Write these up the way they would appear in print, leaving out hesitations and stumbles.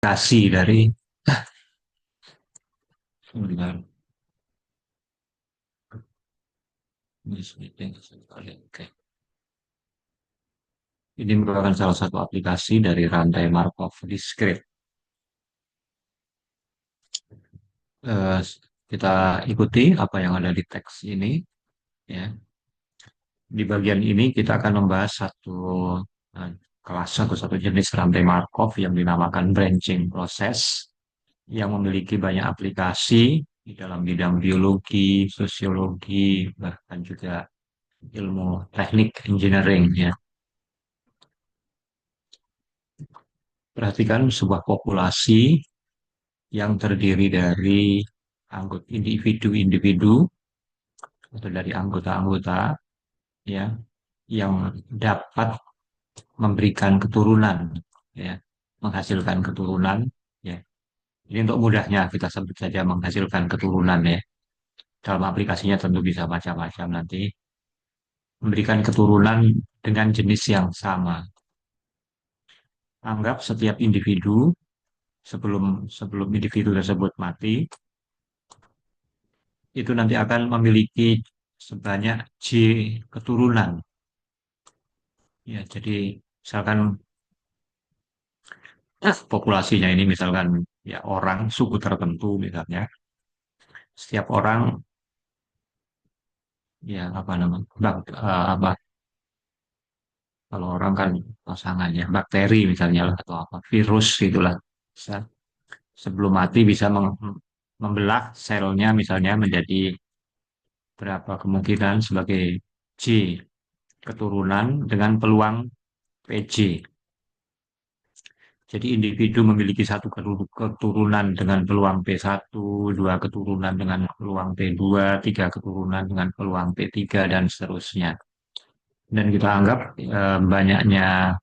kasih dari sebentar, oke. Ini merupakan salah satu aplikasi dari rantai Markov Discrete. Eh, kita ikuti apa yang ada di teks ini, ya. Di bagian ini kita akan membahas eh, kelas satu jenis rantai Markov yang dinamakan branching process yang memiliki banyak aplikasi di dalam bidang biologi, sosiologi, bahkan juga ilmu teknik engineering, ya. Perhatikan sebuah populasi yang terdiri dari anggota individu-individu atau dari anggota-anggota, ya, yang dapat memberikan keturunan, ya, menghasilkan keturunan, ya. Ini untuk mudahnya kita sebut saja menghasilkan keturunan, ya. Dalam aplikasinya tentu bisa macam-macam nanti. Memberikan keturunan dengan jenis yang sama. Anggap setiap individu sebelum sebelum individu tersebut mati itu nanti akan memiliki sebanyak J keturunan. Ya, jadi misalkan populasinya ini misalkan ya orang suku tertentu misalnya, setiap orang ya apa namanya apa kalau orang kan pasangannya bakteri misalnya lah, atau apa virus gitulah. Bisa, sebelum mati bisa membelah selnya misalnya menjadi berapa kemungkinan sebagai J keturunan dengan peluang PJ. Jadi individu memiliki satu keturunan dengan peluang P1, dua keturunan dengan peluang P2, tiga keturunan dengan peluang P3, dan seterusnya. Dan kita anggap banyaknya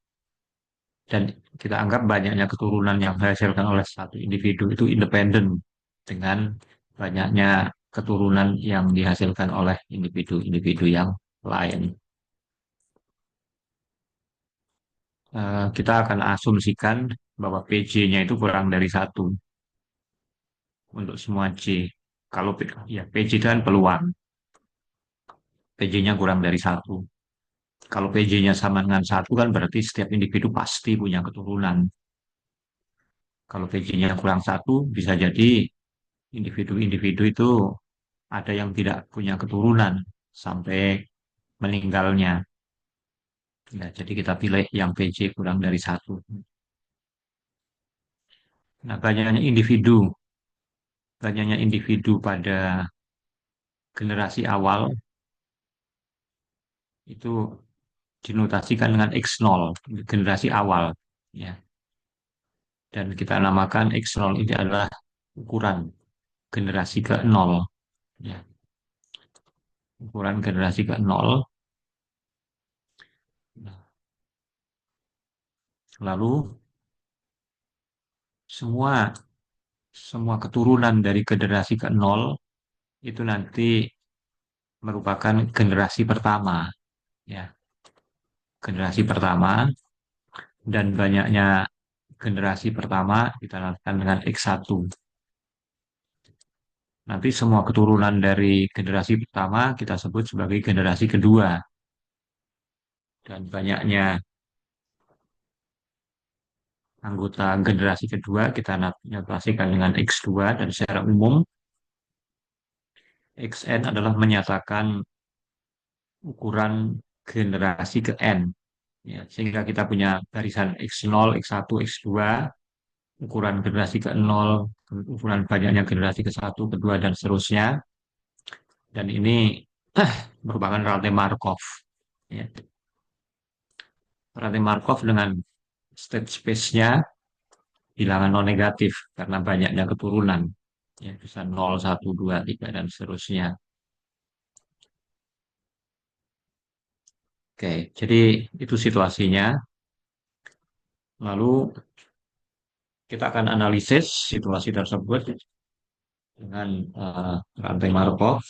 dan kita anggap banyaknya keturunan yang dihasilkan oleh satu individu itu independen dengan banyaknya keturunan yang dihasilkan oleh individu-individu yang lain. Kita akan asumsikan bahwa PJ-nya itu kurang dari satu untuk semua J. Kalau ya PJ itu kan peluang, PJ-nya kurang dari satu. Kalau PJ-nya sama dengan satu kan berarti setiap individu pasti punya keturunan. Kalau PJ-nya kurang satu, bisa jadi individu-individu itu ada yang tidak punya keturunan sampai meninggalnya. Ya, jadi kita pilih yang PJ kurang dari satu. Nah, banyaknya individu pada generasi awal itu dinotasikan dengan X0, generasi awal. Ya. Dan kita namakan X0 ini adalah ukuran generasi ke-0. Ya. Ukuran generasi ke-0. Lalu semua semua keturunan dari generasi ke-0 itu nanti merupakan generasi pertama, ya. Generasi pertama, dan banyaknya generasi pertama kita lakukan dengan X1. Nanti semua keturunan dari generasi pertama kita sebut sebagai generasi kedua. Dan banyaknya anggota generasi kedua kita notasikan dengan X2, dan secara umum Xn adalah menyatakan ukuran generasi ke N. Ya, sehingga kita punya barisan X0, X1, X2, ukuran generasi ke-0, ukuran banyaknya generasi ke-1, kedua, dan seterusnya. Dan ini merupakan rantai Markov. Ya. Rantai Markov dengan state space-nya bilangan non negatif karena banyaknya keturunan. Ya, bisa 0, 1, 2, 3, dan seterusnya. Oke, jadi itu situasinya. Lalu kita akan analisis situasi tersebut dengan rantai Markov.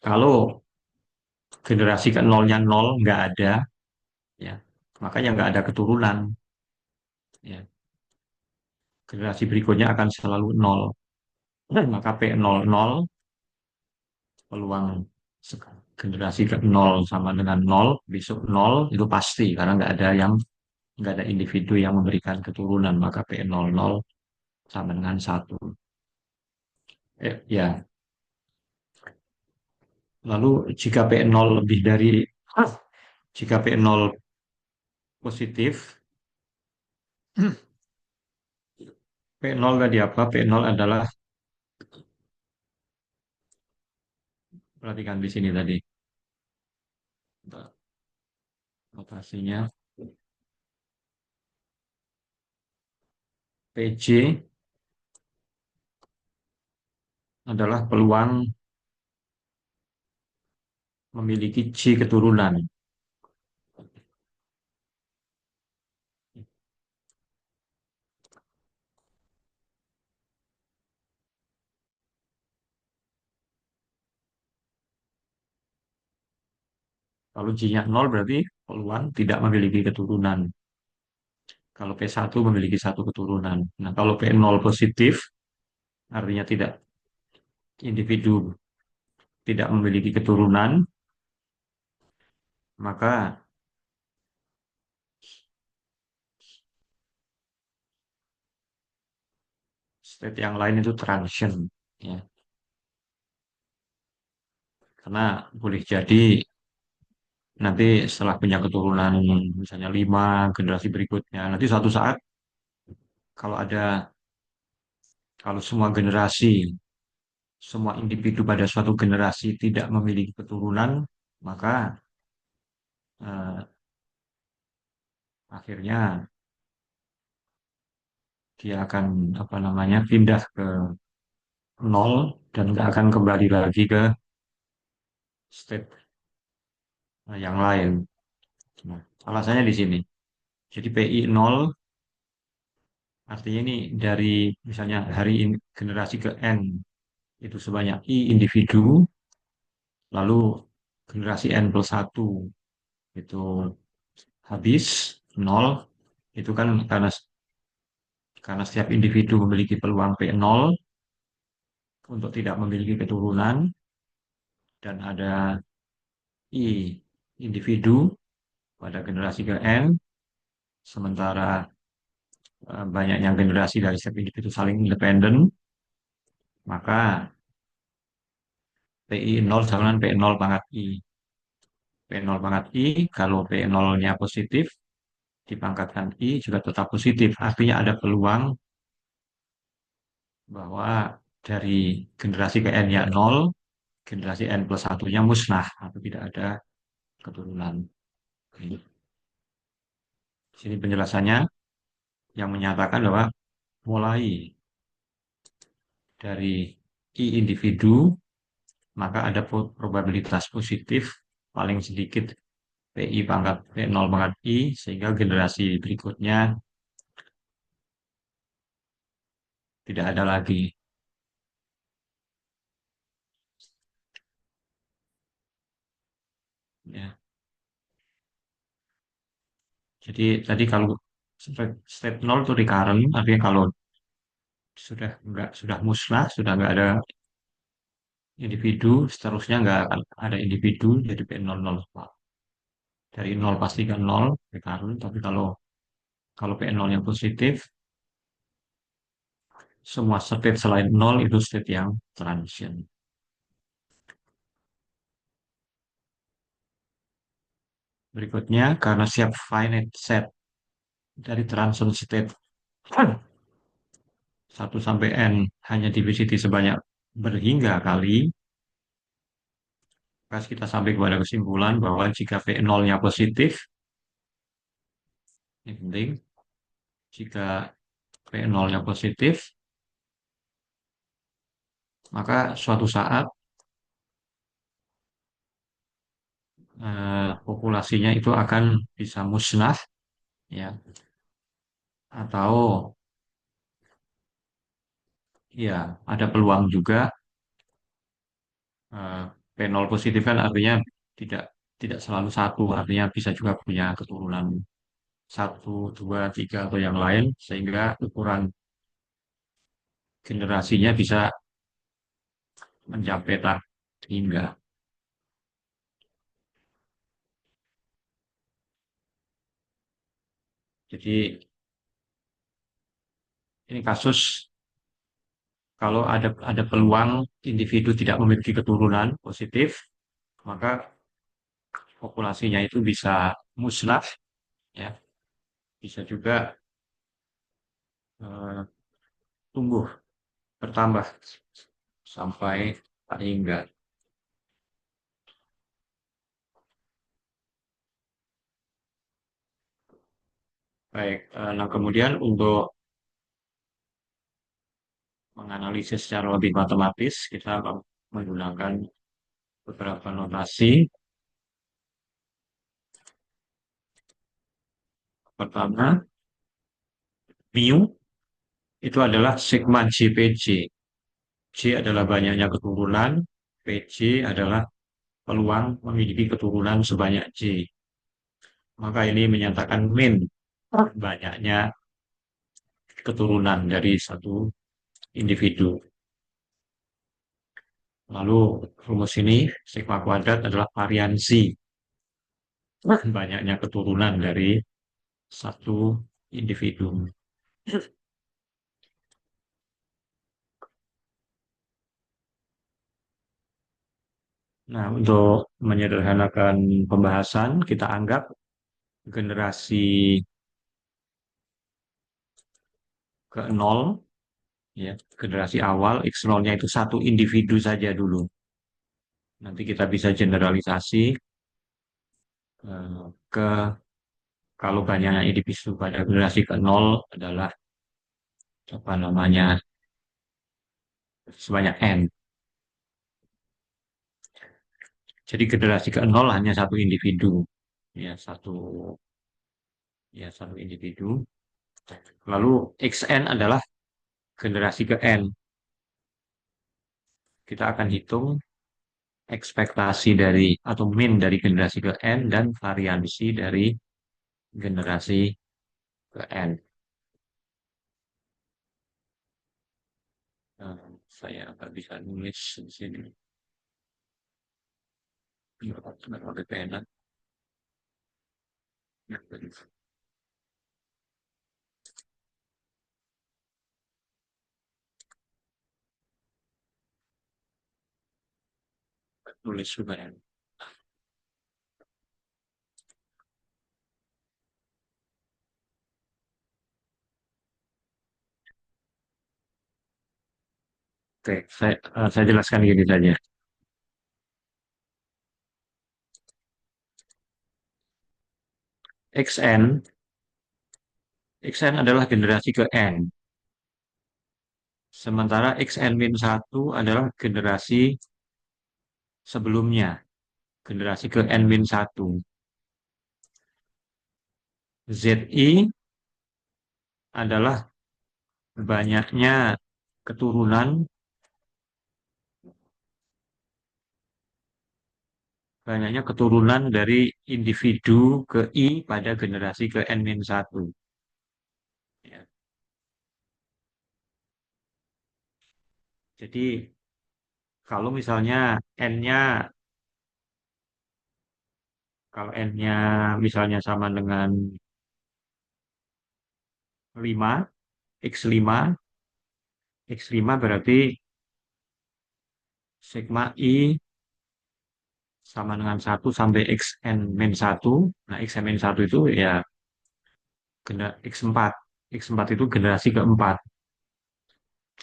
Kalau generasi ke nolnya nol, nggak ada, ya, makanya nggak ada keturunan. Ya, generasi berikutnya akan selalu nol. Maka P00 peluang generasi ke nol sama dengan nol, besok nol itu pasti karena nggak ada individu yang memberikan keturunan, maka P00 sama dengan satu. Ya, lalu jika P0 lebih dari jika P0 positif, P0 tadi apa? P0 adalah, perhatikan di sini tadi, notasinya PJ adalah peluang memiliki J keturunan. Kalau J-nya 0 berarti peluang tidak memiliki keturunan. Kalau P1 memiliki satu keturunan. Nah, kalau P0 positif, artinya individu tidak memiliki keturunan, maka state yang lain itu transient. Ya. Karena boleh jadi nanti setelah punya keturunan misalnya 5 generasi berikutnya, nanti suatu saat kalau ada kalau semua individu pada suatu generasi tidak memiliki keturunan, maka eh, akhirnya dia akan apa namanya pindah ke nol dan nggak akan kembali lagi ke state yang lain. Nah, alasannya di sini. Jadi PI 0 artinya ini dari misalnya hari ini generasi ke N itu sebanyak I individu, lalu generasi N plus satu itu habis nol, itu kan karena setiap individu memiliki peluang P0 untuk tidak memiliki keturunan dan ada I individu pada generasi ke N, sementara banyaknya generasi dari setiap individu saling independen, maka PI 0 sama dengan P0 pangkat I. P0 pangkat I, kalau P0-nya positif, dipangkatkan I juga tetap positif. Artinya ada peluang bahwa dari generasi ke N-nya 0, generasi N plus satunya musnah atau tidak ada keturunan. Ini di sini penjelasannya yang menyatakan bahwa mulai dari I individu, maka ada probabilitas positif paling sedikit PI pangkat P0 pangkat I, sehingga generasi berikutnya tidak ada lagi. Ya. Jadi tadi kalau step 0 itu recurrent, artinya kalau sudah musnah, sudah nggak ada individu, seterusnya nggak akan ada individu, jadi P00. Dari nol pasti ke nol, recurrent, tapi kalau P0-nya positif, semua state selain nol itu state yang transient. Berikutnya, karena setiap finite set dari transient state 1 sampai N hanya divisiti sebanyak berhingga kali, maka kita sampai kepada kesimpulan bahwa jika P0-nya positif, ini penting, jika P0-nya positif, maka suatu saat populasinya itu akan bisa musnah, ya, atau ya ada peluang juga eh, P0 positif kan artinya tidak tidak selalu satu, artinya bisa juga punya keturunan. satu, dua, tiga atau yang lain sehingga ukuran generasinya bisa mencapai tak hingga. Jadi ini kasus kalau ada peluang individu tidak memiliki keturunan positif, maka populasinya itu bisa musnah, ya, bisa juga eh, tumbuh bertambah sampai tak hingga. Baik, nah kemudian untuk menganalisis secara lebih matematis, kita menggunakan beberapa notasi. Pertama, mu itu adalah sigma JPJ. J adalah banyaknya keturunan, PJ adalah peluang memiliki keturunan sebanyak J. Maka ini menyatakan min banyaknya keturunan dari satu individu. Lalu rumus ini sigma kuadrat adalah variansi banyaknya keturunan dari satu individu. Nah, untuk menyederhanakan pembahasan, kita anggap generasi ke nol, ya, generasi awal, X0-nya itu satu individu saja dulu. Nanti kita bisa generalisasi ke kalau banyaknya individu pada generasi ke nol adalah apa namanya sebanyak n. Jadi generasi ke nol hanya satu individu, ya satu individu. Lalu xn adalah generasi ke n. Kita akan hitung ekspektasi dari atau min dari generasi ke n dan variansi dari generasi ke n. Nah, saya nggak bisa nulis di sini. Nggak pakai pena. Nulis juga ya. Oke, saya jelaskan gini saja. XN, XN adalah generasi ke N. Sementara XN-1 adalah generasi sebelumnya, generasi ke N-1. ZI adalah banyaknya keturunan, banyaknya keturunan dari individu ke I pada generasi ke N-1. Ya. Jadi kalau misalnya N-nya, kalau N-nya misalnya sama dengan 5, X5, X5 berarti sigma I sama dengan 1 sampai Xn-1. Nah, Xn-1 itu ya X4. X4 itu generasi keempat.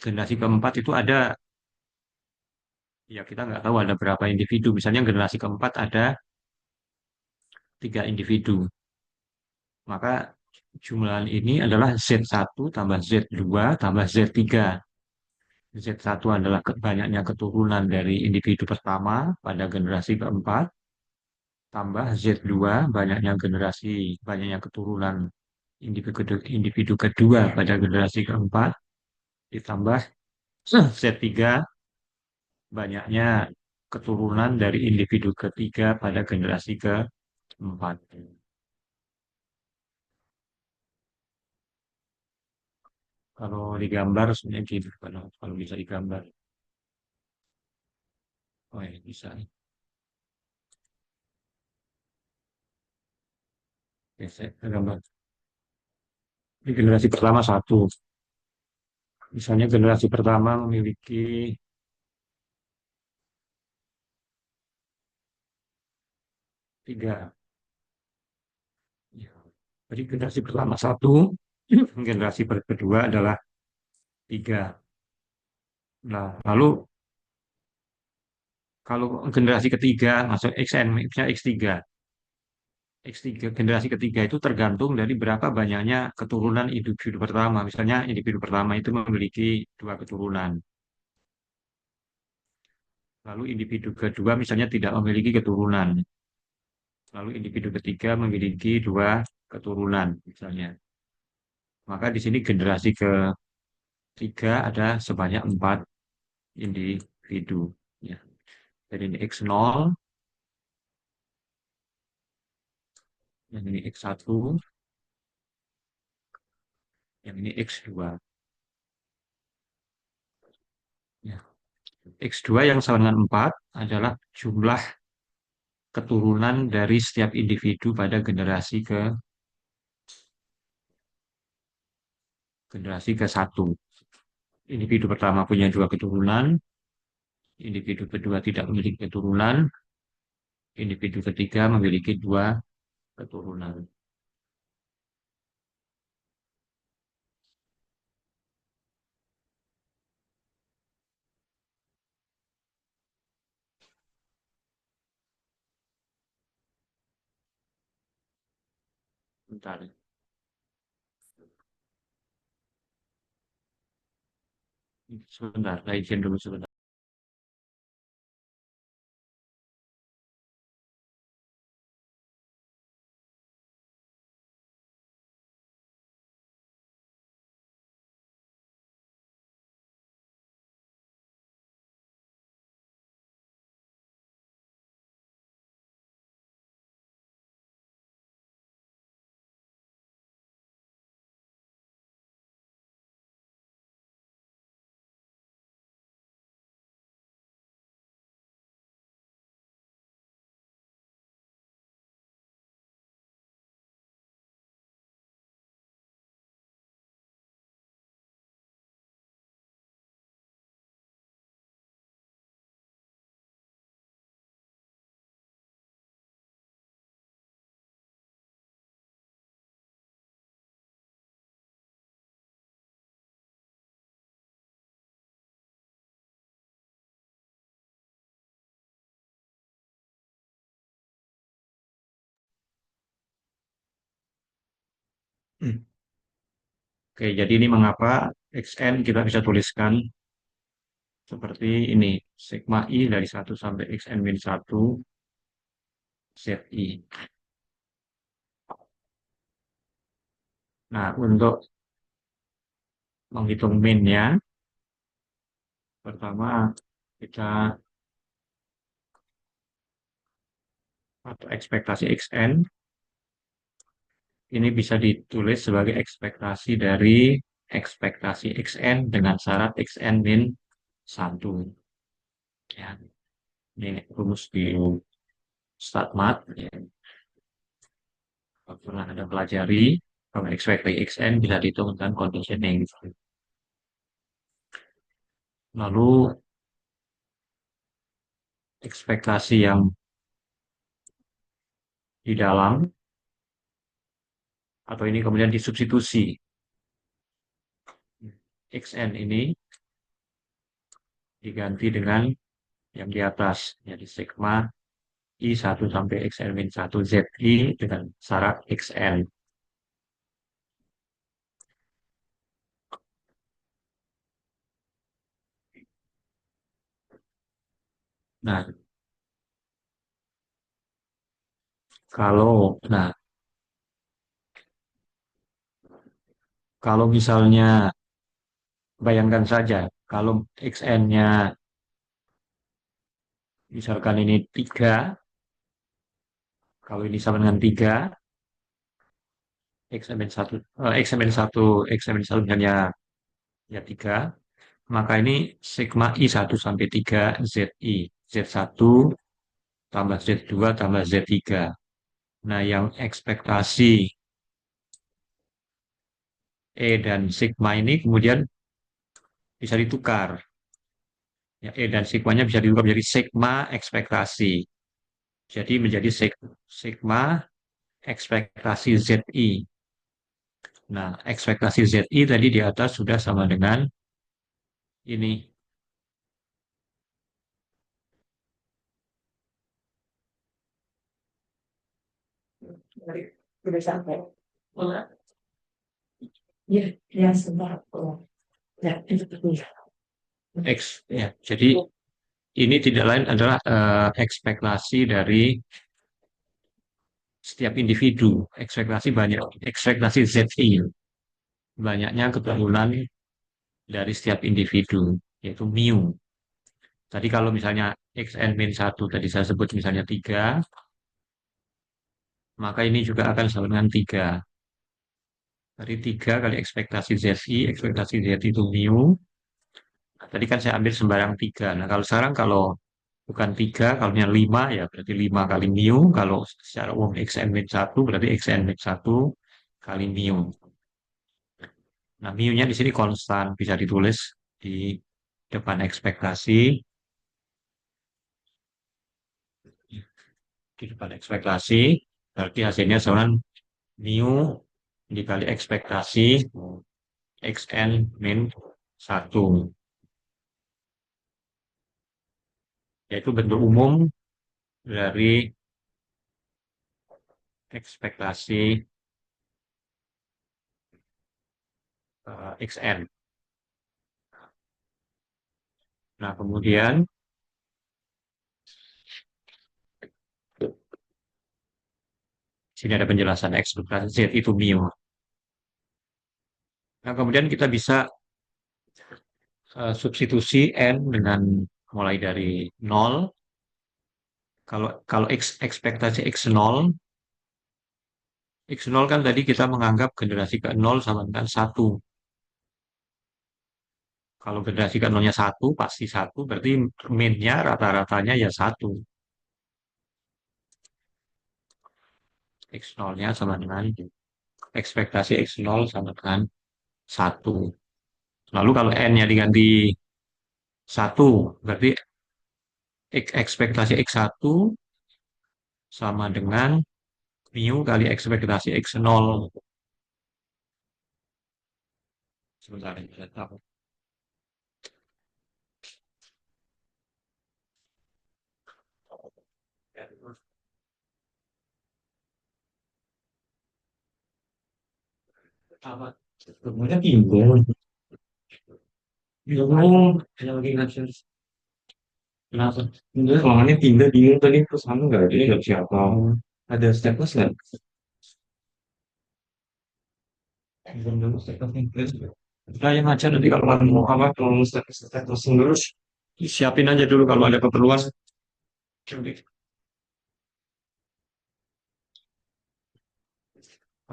Generasi keempat itu ada, ya kita nggak tahu ada berapa individu. Misalnya generasi keempat ada 3 individu. Maka jumlah ini adalah Z1 tambah Z2 tambah Z3. Z1 adalah banyaknya keturunan dari individu pertama pada generasi keempat, tambah Z2 banyaknya keturunan individu kedua pada generasi keempat, ditambah Z3 banyaknya keturunan dari individu ketiga pada generasi keempat. Kalau digambar sebenarnya gitu. Kalau bisa digambar. Oh ya, bisa. Ya, saya gambar. Di generasi pertama satu. Misalnya generasi pertama memiliki 3. Ya. Jadi generasi pertama satu, generasi kedua adalah 3. Nah, lalu kalau generasi ketiga masuk XN, misalnya X3. X3, generasi ketiga itu tergantung dari berapa banyaknya keturunan individu pertama. Misalnya individu pertama itu memiliki 2 keturunan. Lalu individu kedua misalnya tidak memiliki keturunan. Lalu individu ketiga memiliki 2 keturunan misalnya. Maka di sini generasi ketiga ada sebanyak 4 individu. Ya. Jadi ini X0, yang ini X1, yang ini X2. Ya. X2 yang sama dengan 4 adalah jumlah keturunan dari setiap individu pada generasi ke satu. Individu pertama punya 2 keturunan, individu kedua tidak memiliki keturunan, individu ketiga memiliki 2 keturunan. Bentar, sebentar, saya izin dulu sebentar. Oke, jadi ini mengapa XN kita bisa tuliskan seperti ini. Sigma I dari 1 sampai XN-1 ZI. Nah, untuk menghitung min-nya, pertama kita atau ekspektasi XN ini bisa ditulis sebagai ekspektasi dari ekspektasi XN dengan syarat XN min 1. Ya, ini rumus di StatMat. Ya. Kalau pernah ada pelajari, kalau ekspektasi XN bisa dihitung dengan conditioning. Lalu ekspektasi yang di dalam, atau ini kemudian disubstitusi. XN ini diganti dengan yang di atas, jadi sigma I1 sampai XN-1 ZI dengan syarat XN. Nah, nah, kalau misalnya bayangkan saja, kalau XN-nya misalkan ini 3, kalau ini sama dengan 3, XN-1, XN-1 misalnya ya 3, maka ini sigma I1 sampai 3 ZI. Z1 tambah Z2 tambah Z3. Nah, yang ekspektasi E dan sigma ini kemudian bisa ditukar. Ya, E dan sigmanya bisa diubah menjadi sigma ekspektasi. Jadi menjadi sigma ekspektasi ZI. Nah, ekspektasi ZI tadi di atas sudah sama dengan ini. Sudah sampai. Ya, ya sebentar. Ya, itu dulu. X, ya. Jadi ini tidak lain adalah ekspektasi dari setiap individu. Ekspektasi banyak, ekspektasi ZI. Banyaknya keturunan dari setiap individu, yaitu mu. Tadi kalau misalnya xn-1 tadi saya sebut misalnya 3, maka ini juga akan sama dengan 3. Dari 3 kali ekspektasi ZI, ekspektasi Z itu mu. Nah, tadi kan saya ambil sembarang 3. Nah, kalau sekarang kalau bukan 3, kalau 5 ya berarti 5 kali mu. Kalau secara umum xn-1 berarti xn-1 kali mu. Nah, mu-nya di sini konstan, bisa ditulis di depan ekspektasi, di depan ekspektasi, berarti hasilnya sama mu dikali ekspektasi xn min 1, yaitu bentuk umum dari ekspektasi xn. Nah, kemudian sini ada penjelasan ekspektasi z itu mu. Nah, kemudian kita bisa substitusi n dengan mulai dari 0. Kalau kalau ekspektasi x0, x0 kan tadi kita menganggap generasi ke 0 sama dengan 1. Kalau generasi ke 0-nya 1, pasti 1, berarti min-nya rata-ratanya ya 1. X0-nya sama dengan ekspektasi X0 sama dengan 1. Lalu kalau N-nya diganti 1, berarti ekspektasi X1 sama dengan mu kali ekspektasi X0. Sebentar, saya tahu. Apa? Kemudian bingung. Bingung. Yang lagi ngasih. Kenapa? Enggak, soalnya pindah bingung tadi terus kamu nggak ada, nggak siapa. Ada staples nggak? Belum dulu staples. Nah, yang aja nanti kalau kamu mau apa, kalau staples dulu, siapin aja dulu kalau ada keperluan.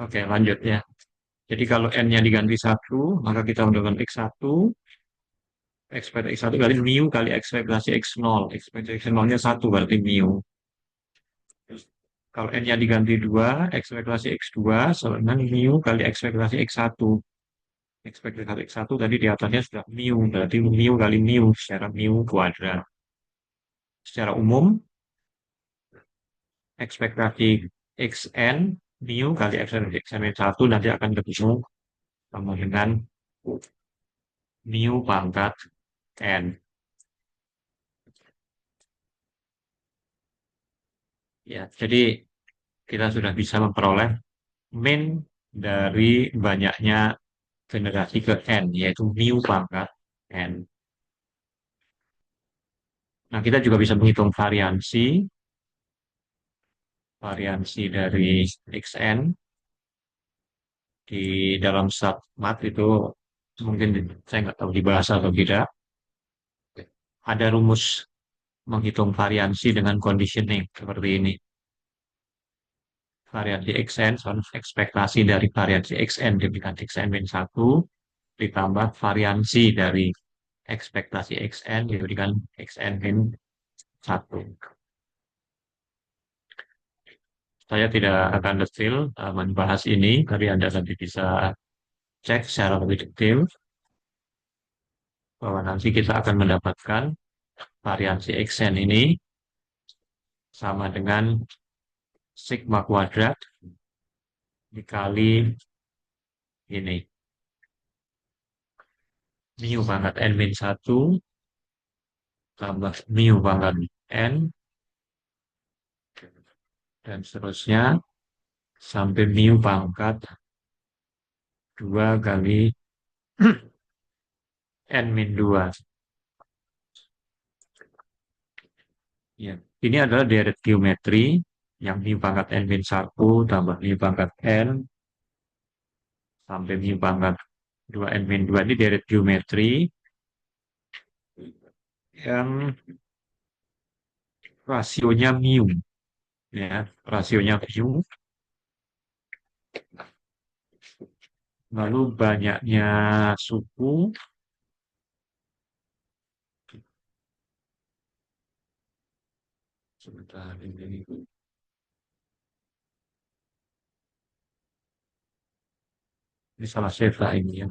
Oke, lanjut ya. Jadi kalau N-nya diganti 1, maka kita mendapatkan X1, ekspektasi X1 kali mu kali ekspektasi X0. Ekspektasi X0-nya 1, berarti mu. Kalau N-nya diganti 2, ekspektasi X2 sama dengan mu kali ekspektasi X1. Ekspektasi X1 tadi di atasnya sudah mu, berarti mu kali mu secara mu kuadrat. Secara umum, ekspektasi Xn, mu kali ekspektasi Xn-1 nanti akan ketemu sama dengan mu pangkat N. Ya, jadi kita sudah bisa memperoleh min dari banyaknya generasi ke N, yaitu mu pangkat N. Nah, kita juga bisa menghitung variansi dari Xn di dalam submat itu mungkin saya nggak tahu dibahas atau tidak. Ada rumus menghitung variansi dengan conditioning seperti ini. Variansi Xn, ekspektasi dari variansi Xn diberikan Xn min 1 ditambah variansi dari ekspektasi XN diberikan XN min 1. Saya tidak akan detail membahas ini, tapi Anda nanti bisa cek secara lebih detail bahwa nanti kita akan mendapatkan variansi XN ini sama dengan sigma kuadrat dikali ini, mu pangkat N min 1 tambah mu pangkat N, dan seterusnya sampai mu pangkat 2 kali N min 2. Ya. Ini adalah deret geometri yang mu pangkat N min 1 tambah mu pangkat N sampai mu pangkat 2 N min 2 ini deret geometri yang rasionya mu, ya, rasionya mu, lalu banyaknya suku, sebentar ini salah seva ini ya.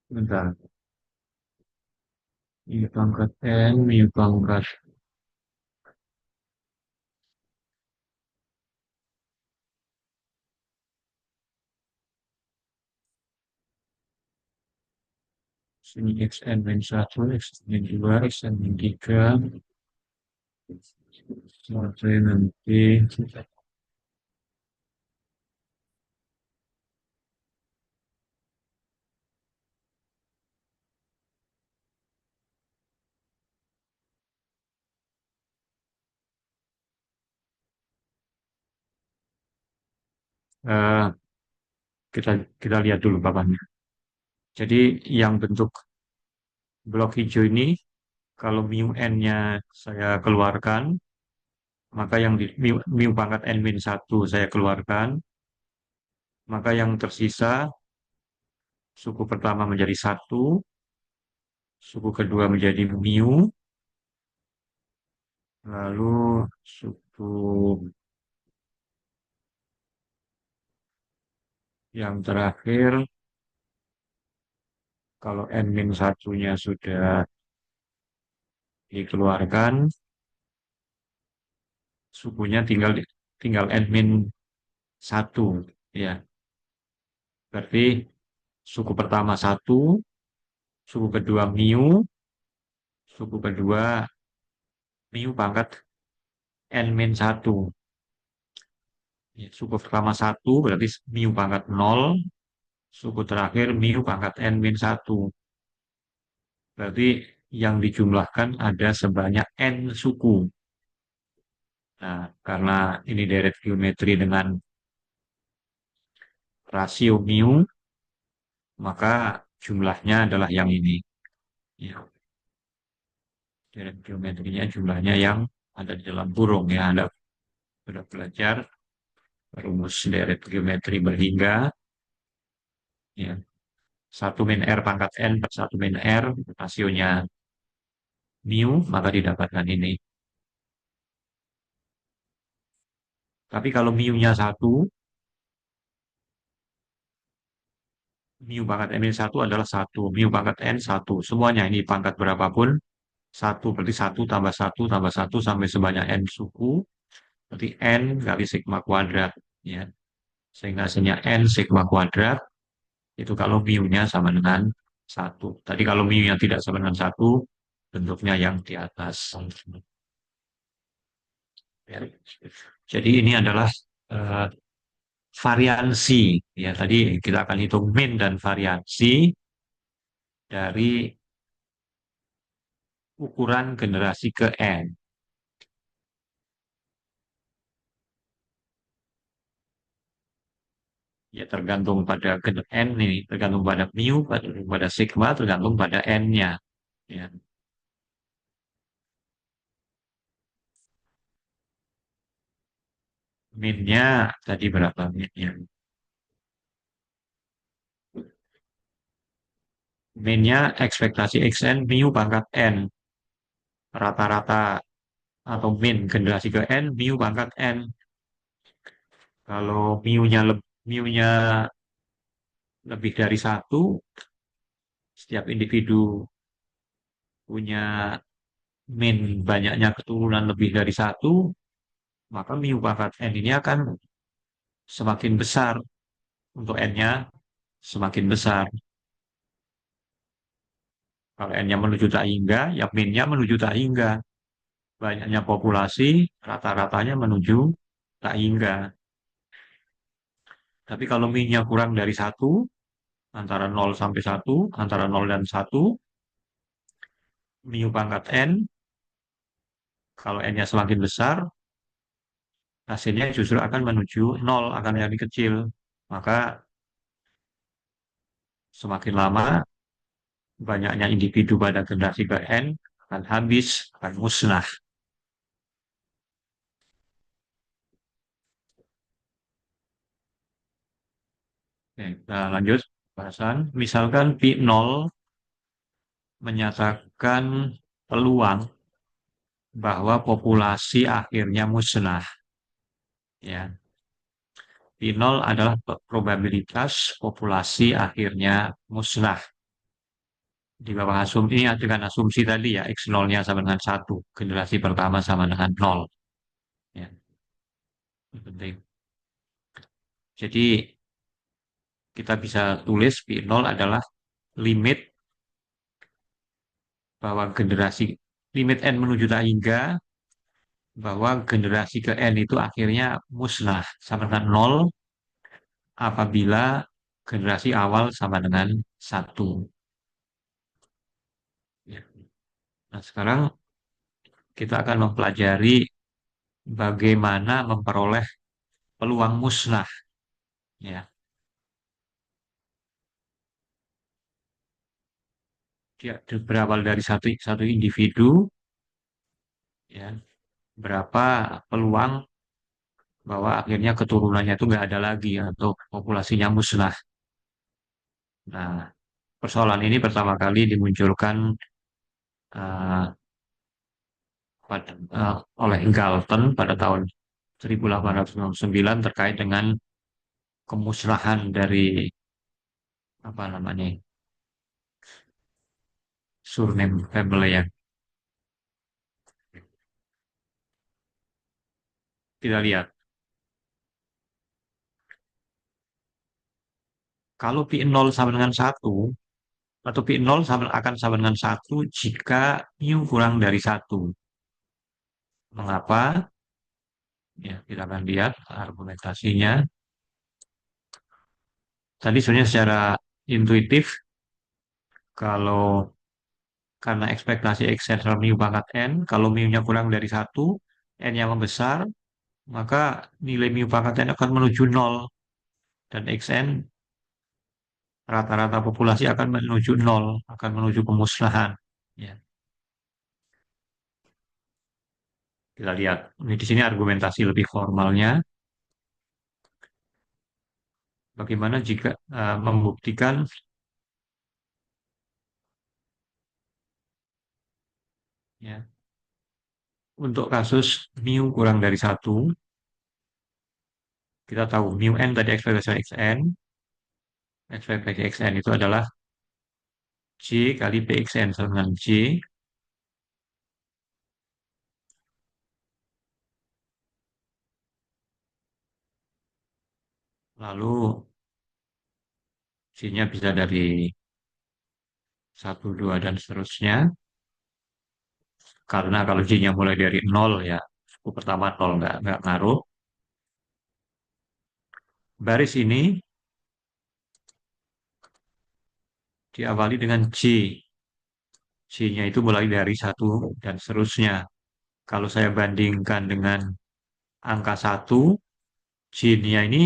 Sebentar, mu pangkat N, mu pangkat sini XN min 1, XN min 2, XN min 3, sampai nanti eh, kita kita lihat dulu papannya. Jadi yang bentuk blok hijau ini, kalau mu n-nya saya keluarkan, maka yang di mu pangkat n min 1 saya keluarkan, maka yang tersisa suku pertama menjadi 1, suku kedua menjadi mu, lalu suku yang terakhir, kalau n min 1-nya sudah dikeluarkan, sukunya tinggal n min 1, ya. Berarti suku pertama 1, suku kedua mu, suku kedua mu pangkat n min 1. Ya, suku pertama 1 berarti mu pangkat 0, suku terakhir mu pangkat n min 1. Berarti yang dijumlahkan ada sebanyak n suku. Nah, karena ini deret geometri dengan rasio mu, maka jumlahnya adalah yang ini. Ya, deret geometrinya jumlahnya yang ada di dalam kurung ya. Anda sudah belajar rumus deret geometri berhingga, ya. 1 min R pangkat N per 1 min R, rasionya mu, maka didapatkan ini. Tapi kalau mu-nya 1, mu pangkat N min 1 adalah 1, mu pangkat N 1. Semuanya ini pangkat berapapun, 1, berarti 1 tambah 1 tambah 1 sampai sebanyak N suku, berarti N kali sigma kuadrat. Ya. Sehingga hasilnya N sigma kuadrat, itu kalau mu-nya sama dengan 1. Tadi kalau mu-nya tidak sama dengan 1, bentuknya yang di atas. Ya. Jadi ini adalah eh, variansi. Ya, tadi kita akan hitung min dan variansi dari ukuran generasi ke N. Ya tergantung pada n ini, tergantung pada mu, pada sigma, tergantung pada n-nya. Ya. Min-nya tadi berapa min-nya? Min-nya ekspektasi xn mu pangkat n. Rata-rata atau min generasi ke n, mu pangkat n. Kalau mu-nya lebih dari satu, setiap individu punya min banyaknya keturunan lebih dari satu, maka mu pangkat n ini akan semakin besar. Untuk n-nya semakin besar. Kalau n-nya menuju tak hingga, ya min-nya menuju tak hingga. Banyaknya populasi, rata-ratanya menuju tak hingga. Tapi kalau min-nya kurang dari satu, antara nol sampai satu, antara nol dan satu, mu pangkat n, kalau n-nya semakin besar, hasilnya justru akan menuju nol, akan jadi kecil. Maka semakin lama, banyaknya individu pada generasi ke n akan habis, akan musnah. Oke, kita lanjut bahasan. Misalkan pi nol menyatakan peluang bahwa populasi akhirnya musnah. Ya, pi nol adalah probabilitas populasi akhirnya musnah. Di bawah asumsi ini dengan asumsi tadi ya, x nolnya sama dengan satu, generasi pertama sama dengan nol. Ya, ini penting. Jadi kita bisa tulis pi nol adalah limit bahwa limit n menuju tak hingga bahwa generasi ke n itu akhirnya musnah sama dengan nol apabila generasi awal sama dengan satu. Ya. Nah, sekarang kita akan mempelajari bagaimana memperoleh peluang musnah. Ya, dia berawal dari satu individu, ya, berapa peluang bahwa akhirnya keturunannya itu nggak ada lagi atau populasinya musnah. Nah, persoalan ini pertama kali dimunculkan eh, oleh Galton pada tahun 1869 terkait dengan kemusnahan dari apa namanya surname family ya. Kita lihat kalau pi nol sama dengan satu atau pi nol akan sama dengan satu jika mu kurang dari satu. Mengapa? Ya, kita akan lihat argumentasinya. Tadi sebenarnya secara intuitif kalau karena ekspektasi x central mu pangkat n, kalau mu-nya kurang dari satu, n-nya membesar, maka nilai mu pangkat n akan menuju nol dan xn rata-rata populasi akan menuju nol, akan menuju kemusnahan. Ya, kita lihat. Ini di sini argumentasi lebih formalnya. Bagaimana jika membuktikan ya untuk kasus mu kurang dari satu, kita tahu mu n tadi ekspektasi xn, ekspektasi xn itu adalah c kali pxn sama dengan c, lalu c-nya bisa dari satu 2 dan seterusnya. Karena kalau J-nya mulai dari nol ya, suku pertama nol nggak ngaruh. Baris ini diawali dengan J. J-nya itu mulai dari satu dan seterusnya. Kalau saya bandingkan dengan angka satu, J-nya ini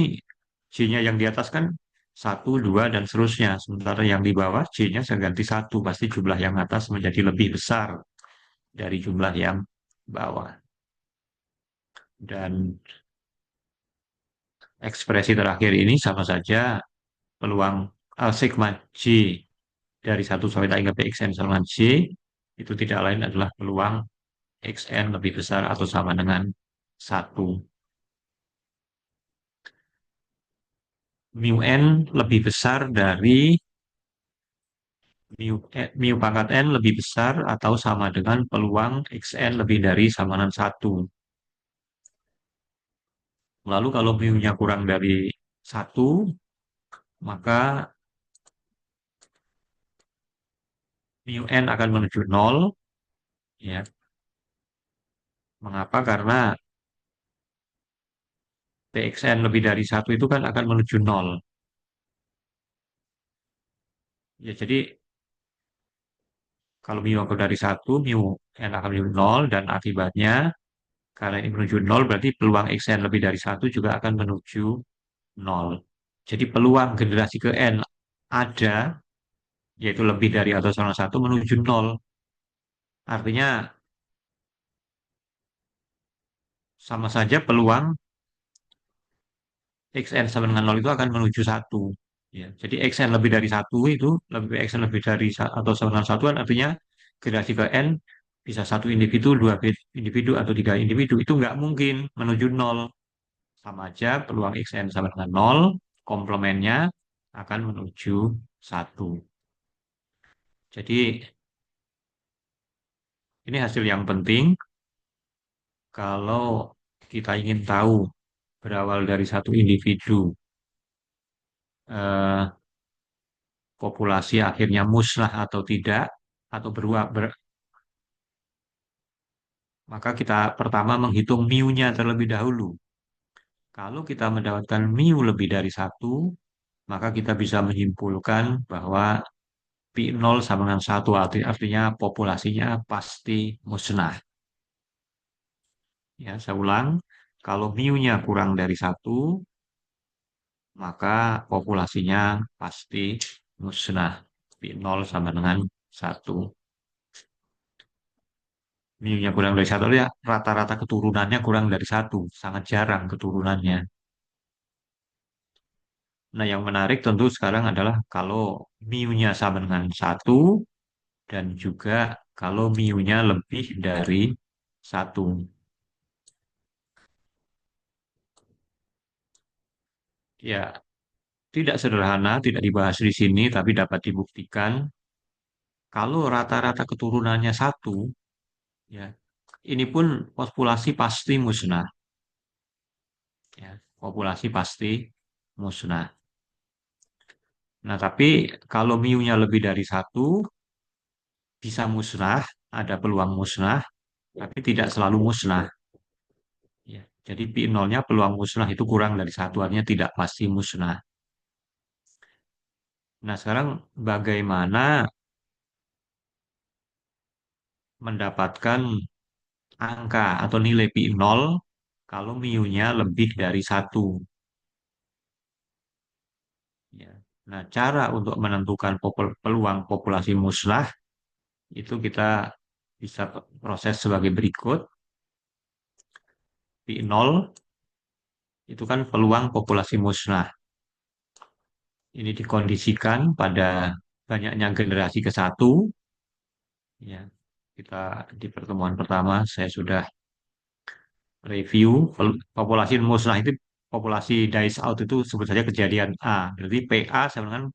J-nya yang di atas kan satu, dua, dan seterusnya. Sementara yang di bawah J-nya saya ganti satu. Pasti jumlah yang atas menjadi lebih besar dari jumlah yang bawah. Dan ekspresi terakhir ini sama saja peluang sigma J dari satu sampai tak hingga Pxn sama J itu tidak lain adalah peluang Xn lebih besar atau sama dengan satu. Mu n lebih besar dari mu pangkat n lebih besar atau sama dengan peluang Xn lebih dari sama dengan satu. Lalu kalau mu-nya kurang dari satu, maka mu n akan menuju nol. Ya, mengapa? Karena Pxn lebih dari satu itu kan akan menuju nol. Ya, jadi kalau mu dari satu, mu n akan menuju nol dan akibatnya karena ini menuju nol berarti peluang Xn lebih dari satu juga akan menuju nol. Jadi peluang generasi ke n ada, yaitu lebih dari atau sama satu menuju nol. Artinya sama saja peluang Xn sama dengan nol itu akan menuju satu. Ya, jadi Xn lebih dari satu itu lebih Xn lebih dari atau sama dengan satuan artinya generasi ke n bisa satu individu, dua individu atau tiga individu itu nggak mungkin menuju nol. Sama aja peluang Xn sama dengan nol, komplemennya akan menuju satu. Jadi ini hasil yang penting kalau kita ingin tahu berawal dari satu individu eh, populasi akhirnya musnah atau tidak atau maka kita pertama menghitung mu-nya terlebih dahulu. Kalau kita mendapatkan mu lebih dari satu, maka kita bisa menyimpulkan bahwa pi nol sama dengan satu artinya populasinya pasti musnah. Ya, saya ulang, kalau mu-nya kurang dari satu, maka populasinya pasti musnah. Pi nol sama dengan satu. Mu-nya kurang dari satu, ya rata-rata keturunannya kurang dari satu. Sangat jarang keturunannya. Nah, yang menarik tentu sekarang adalah kalau mu-nya sama dengan satu, dan juga kalau mu-nya lebih dari satu. Ya, tidak sederhana, tidak dibahas di sini, tapi dapat dibuktikan kalau rata-rata keturunannya satu, ya, ini pun populasi pasti musnah. Ya, populasi pasti musnah. Nah, tapi kalau mu-nya lebih dari satu, bisa musnah, ada peluang musnah, tapi tidak selalu musnah. Ya, jadi pi nolnya peluang musnah itu kurang dari satuannya tidak pasti musnah. Nah, sekarang bagaimana mendapatkan angka atau nilai pi nol kalau mu-nya lebih dari satu? Ya. Nah, cara untuk menentukan peluang populasi musnah itu kita bisa proses sebagai berikut. Pi nol itu kan peluang populasi musnah. Ini dikondisikan pada banyaknya generasi ke satu. Ya, kita di pertemuan pertama saya sudah review populasi musnah itu populasi dies out itu sebut saja kejadian A. Berarti PA sama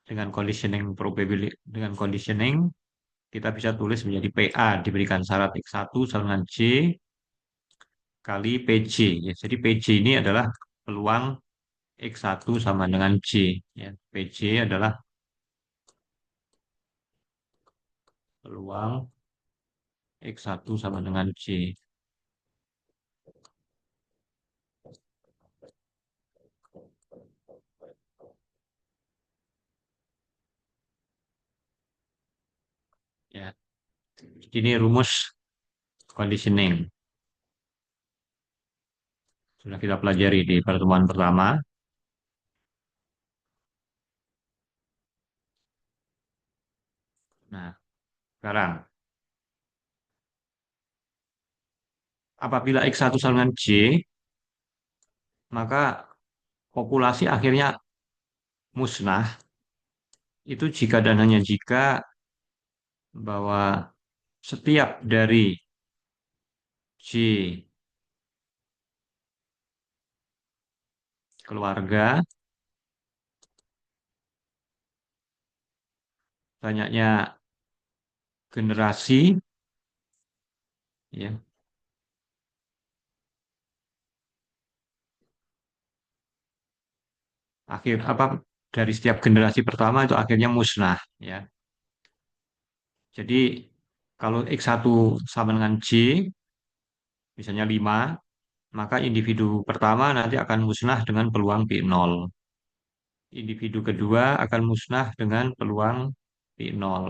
dengan conditioning probability dengan conditioning kita bisa tulis menjadi PA diberikan syarat X1 sama dengan C kali PJ. Ya, jadi PJ ini adalah peluang X1 sama dengan C. Ya, PJ adalah peluang X1 sama dengan C. Ya, ini rumus conditioning. Sudah kita pelajari di pertemuan pertama. Sekarang, apabila X1 sama dengan J, maka populasi akhirnya musnah. Itu jika dan hanya jika bahwa setiap dari J keluarga, banyaknya generasi, ya, akhir apa dari setiap generasi pertama itu akhirnya musnah, ya. Jadi kalau X1 sama dengan J, misalnya 5, maka individu pertama nanti akan musnah dengan peluang P0. Individu kedua akan musnah dengan peluang P0.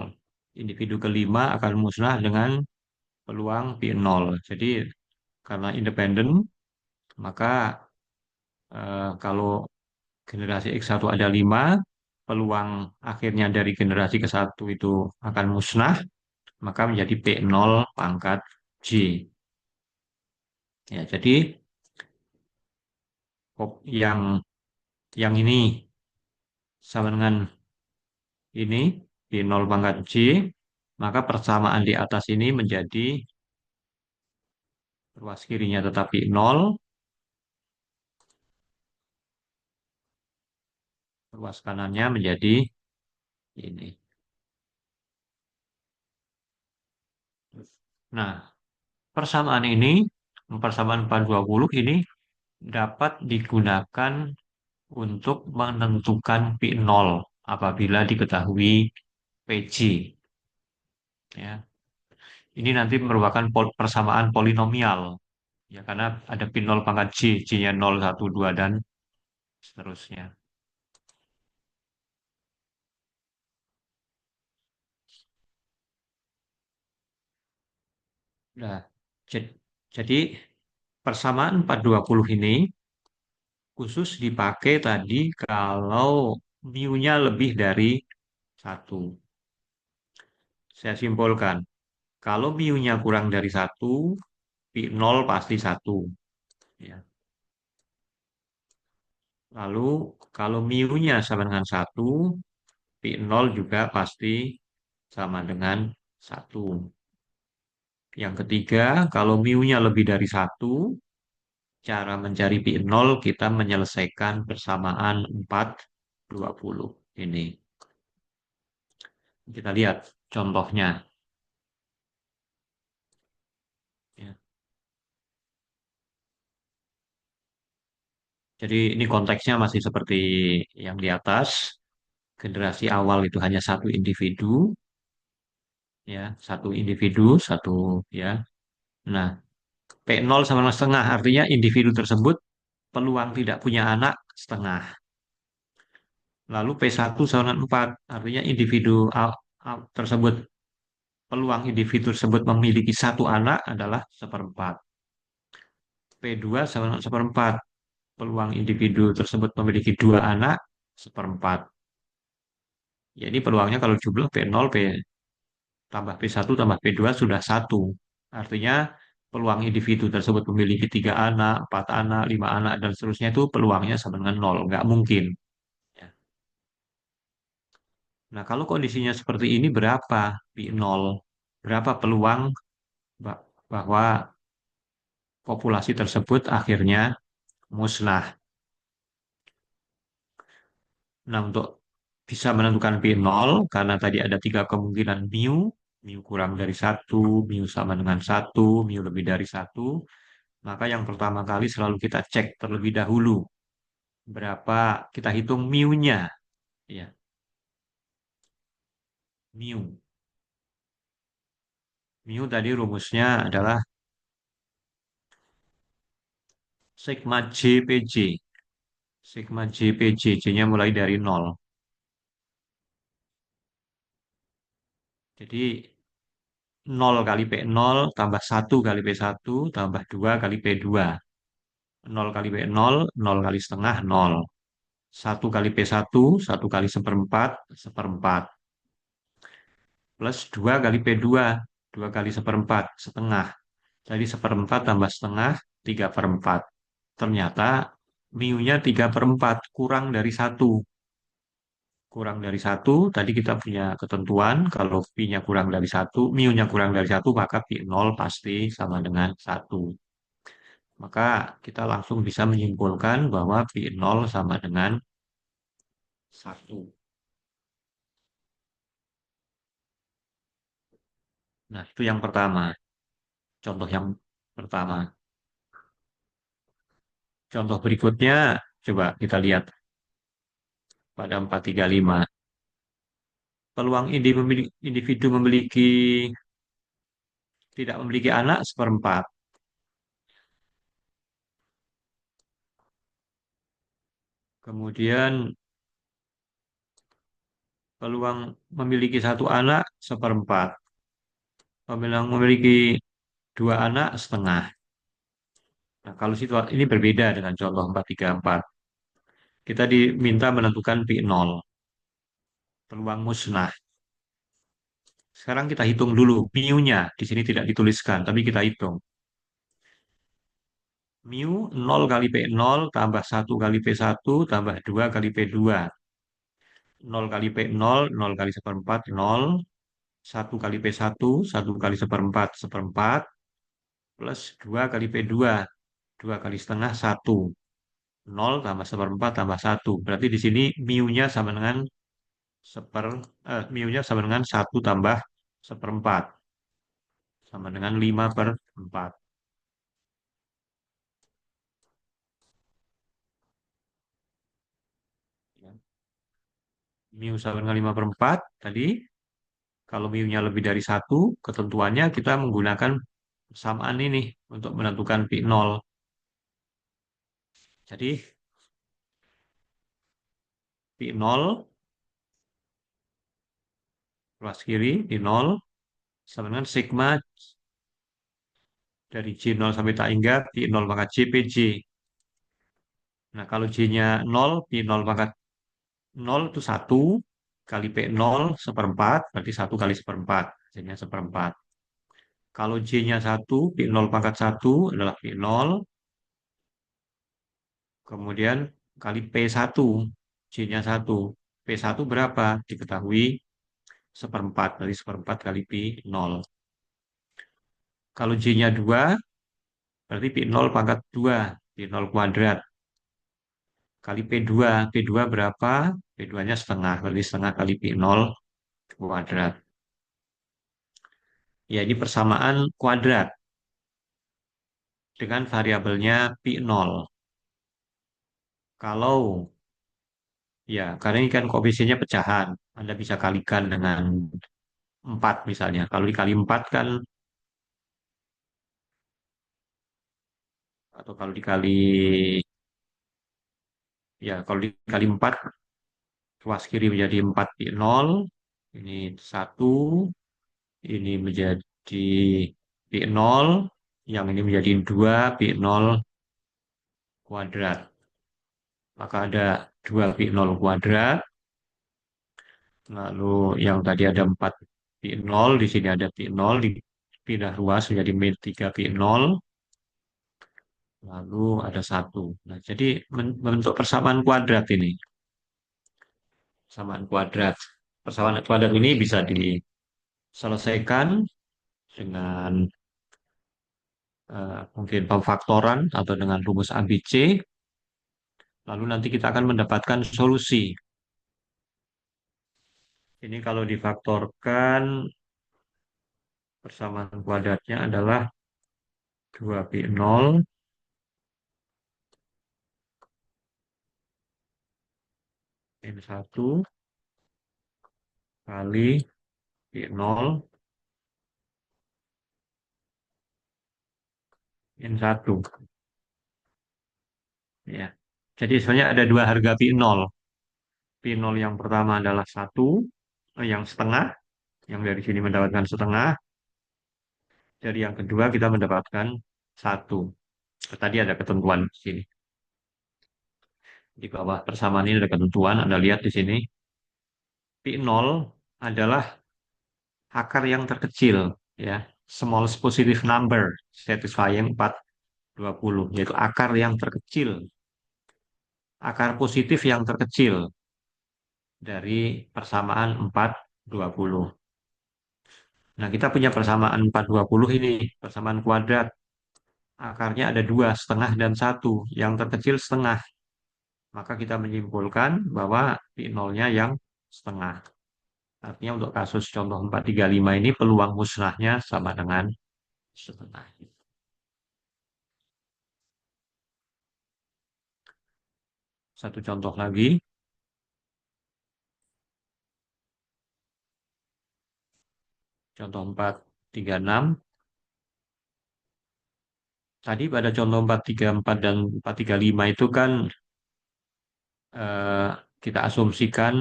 Individu kelima akan musnah dengan peluang P0. Jadi karena independen, maka kalau generasi X1 ada 5, peluang akhirnya dari generasi ke satu itu akan musnah, maka menjadi P0 pangkat J. Ya, jadi yang ini sama dengan ini P0 pangkat J, maka persamaan di atas ini menjadi ruas kirinya tetap P0, ruas kanannya menjadi ini. Nah, persamaan 420 ini dapat digunakan untuk menentukan P0 apabila diketahui PJ. Ya. Ini nanti merupakan persamaan polinomial. Ya, karena ada P0 pangkat J, J-nya 0, 1, 2, dan seterusnya. Nah, jad- jadi persamaan 420 ini khusus dipakai tadi kalau mu-nya lebih dari satu. Saya simpulkan, kalau mu-nya kurang dari satu, P0 pasti satu. Ya. Lalu kalau mu-nya sama dengan satu, P0 juga pasti sama dengan satu. Yang ketiga, kalau mu-nya lebih dari satu, cara mencari P0 kita menyelesaikan persamaan 420. Ini. Kita lihat contohnya. Ya. Jadi ini konteksnya masih seperti yang di atas. Generasi awal itu hanya satu individu, ya, satu individu, satu, ya. Nah, P0 sama dengan setengah, artinya individu tersebut peluang tidak punya anak setengah. Lalu P1 sama dengan 4, artinya individu tersebut, peluang individu tersebut memiliki satu anak adalah seperempat. P2 sama dengan seperempat, peluang individu tersebut memiliki dua anak seperempat. Jadi peluangnya kalau jumlah P0, P tambah P1 tambah P2 sudah satu. Artinya peluang individu tersebut memiliki tiga anak, empat anak, lima anak, dan seterusnya itu peluangnya sama dengan nol. Nggak mungkin. Ya. Nah, kalau kondisinya seperti ini berapa P0? Berapa peluang bahwa populasi tersebut akhirnya musnah? Nah, untuk bisa menentukan P0, karena tadi ada tiga kemungkinan mu kurang dari satu, mu sama dengan satu, mu lebih dari satu, maka yang pertama kali selalu kita cek terlebih dahulu berapa, kita hitung mu-nya, ya, mu. Mu tadi rumusnya adalah sigma JPJ. Sigma JPJ, J-nya mulai dari nol. Jadi nol kali P0 tambah satu kali P1 tambah 2 kali P2. Nol kali P0, nol kali setengah, nol. Satu kali P1, satu kali seperempat, seperempat. plus 2 kali P2. 2 kali seperempat, setengah. Jadi seperempat tambah setengah, 3 per 4. Ternyata mu-nya 3 per 4, kurang dari satu. Kurang dari satu, tadi kita punya ketentuan, kalau pi-nya kurang dari satu, mu-nya kurang dari satu, maka pi nol pasti sama dengan satu. Maka kita langsung bisa menyimpulkan bahwa pi nol sama dengan satu. Nah, itu yang pertama. Contoh yang pertama. Contoh berikutnya, coba kita lihat pada 435. Peluang individu memiliki tidak memiliki anak seperempat. Kemudian peluang memiliki satu anak seperempat. Peluang memiliki dua anak setengah. Nah, kalau situasi ini berbeda dengan contoh 434. Kita diminta menentukan pi nol, peluang musnah. Sekarang kita hitung dulu mu-nya. Di sini tidak dituliskan, tapi kita hitung. Mu 0 kali P0 tambah 1 kali P1 tambah 2 kali P2. 0 kali P0, 0 kali seperempat, 0. 1 kali P1, 1 kali seperempat, plus 2 kali P2. 2 kali setengah, 1. 0 tambah seperempat tambah 1. Berarti di sini mu-nya sama dengan mu-nya sama dengan 1 tambah seperempat. Sama dengan 5 per 4. Mu sama dengan 5 per 4. Tadi, kalau mu-nya lebih dari 1, ketentuannya kita menggunakan persamaan ini untuk menentukan pi nol. Jadi, pi nol, ruas kiri, pi nol, sama dengan sigma dari J0 sampai tak hingga pi nol pangkat J PJ. Nah, kalau J-nya 0, pi nol pangkat 0 itu 1 kali P nol seperempat, berarti 1 kali seperempat. J-nya seperempat. Kalau J-nya 1, pi nol pangkat 1 adalah pi nol, kemudian kali P1, J-nya 1. P1 berapa? Diketahui seperempat, berarti seperempat kali pi nol. Kalau J-nya 2, berarti pi nol pangkat 2, pi nol kuadrat. Kali P2, P2 berapa? P2-nya setengah, berarti setengah kali pi nol kuadrat. Ya, ini persamaan kuadrat dengan variabelnya pi nol. Kalau, ya, karena ini kan koefisiennya pecahan, Anda bisa kalikan dengan 4 misalnya. Kalau dikali 4 kan, atau kalau dikali, ya, kalau dikali 4, ruas kiri menjadi 4 pi nol, ini 1, ini menjadi pi nol, yang ini menjadi 2 pi nol kuadrat. Maka ada 2 pi nol kuadrat, lalu yang tadi ada 4 pi nol, di sini ada pi nol, dipindah ruas menjadi min 3 pi nol, lalu ada 1. Nah, jadi membentuk persamaan kuadrat ini. Persamaan kuadrat. Persamaan kuadrat ini bisa diselesaikan dengan mungkin pemfaktoran atau dengan rumus ABC. Lalu nanti kita akan mendapatkan solusi. Ini kalau difaktorkan, persamaan kuadratnya adalah 2 pi nol min 1 kali pi nol min 1. Ya. Jadi sebenarnya ada dua harga pi nol. Pi nol yang pertama adalah 1, yang setengah, yang dari sini mendapatkan setengah. Dari yang kedua kita mendapatkan 1. Tadi ada ketentuan di sini. Di bawah persamaan ini ada ketentuan, Anda lihat di sini. Pi nol adalah akar yang terkecil, ya, smallest positive number satisfying 420, yaitu akar yang terkecil, akar positif yang terkecil dari persamaan 420. Nah, kita punya persamaan 420 ini, persamaan kuadrat. Akarnya ada dua, setengah dan satu. Yang terkecil setengah. Maka kita menyimpulkan bahwa pi nolnya yang setengah. Artinya untuk kasus contoh 435 ini peluang musnahnya sama dengan setengah. Satu contoh lagi, contoh 436. Tadi pada contoh 434 dan 435 itu kan eh, kita asumsikan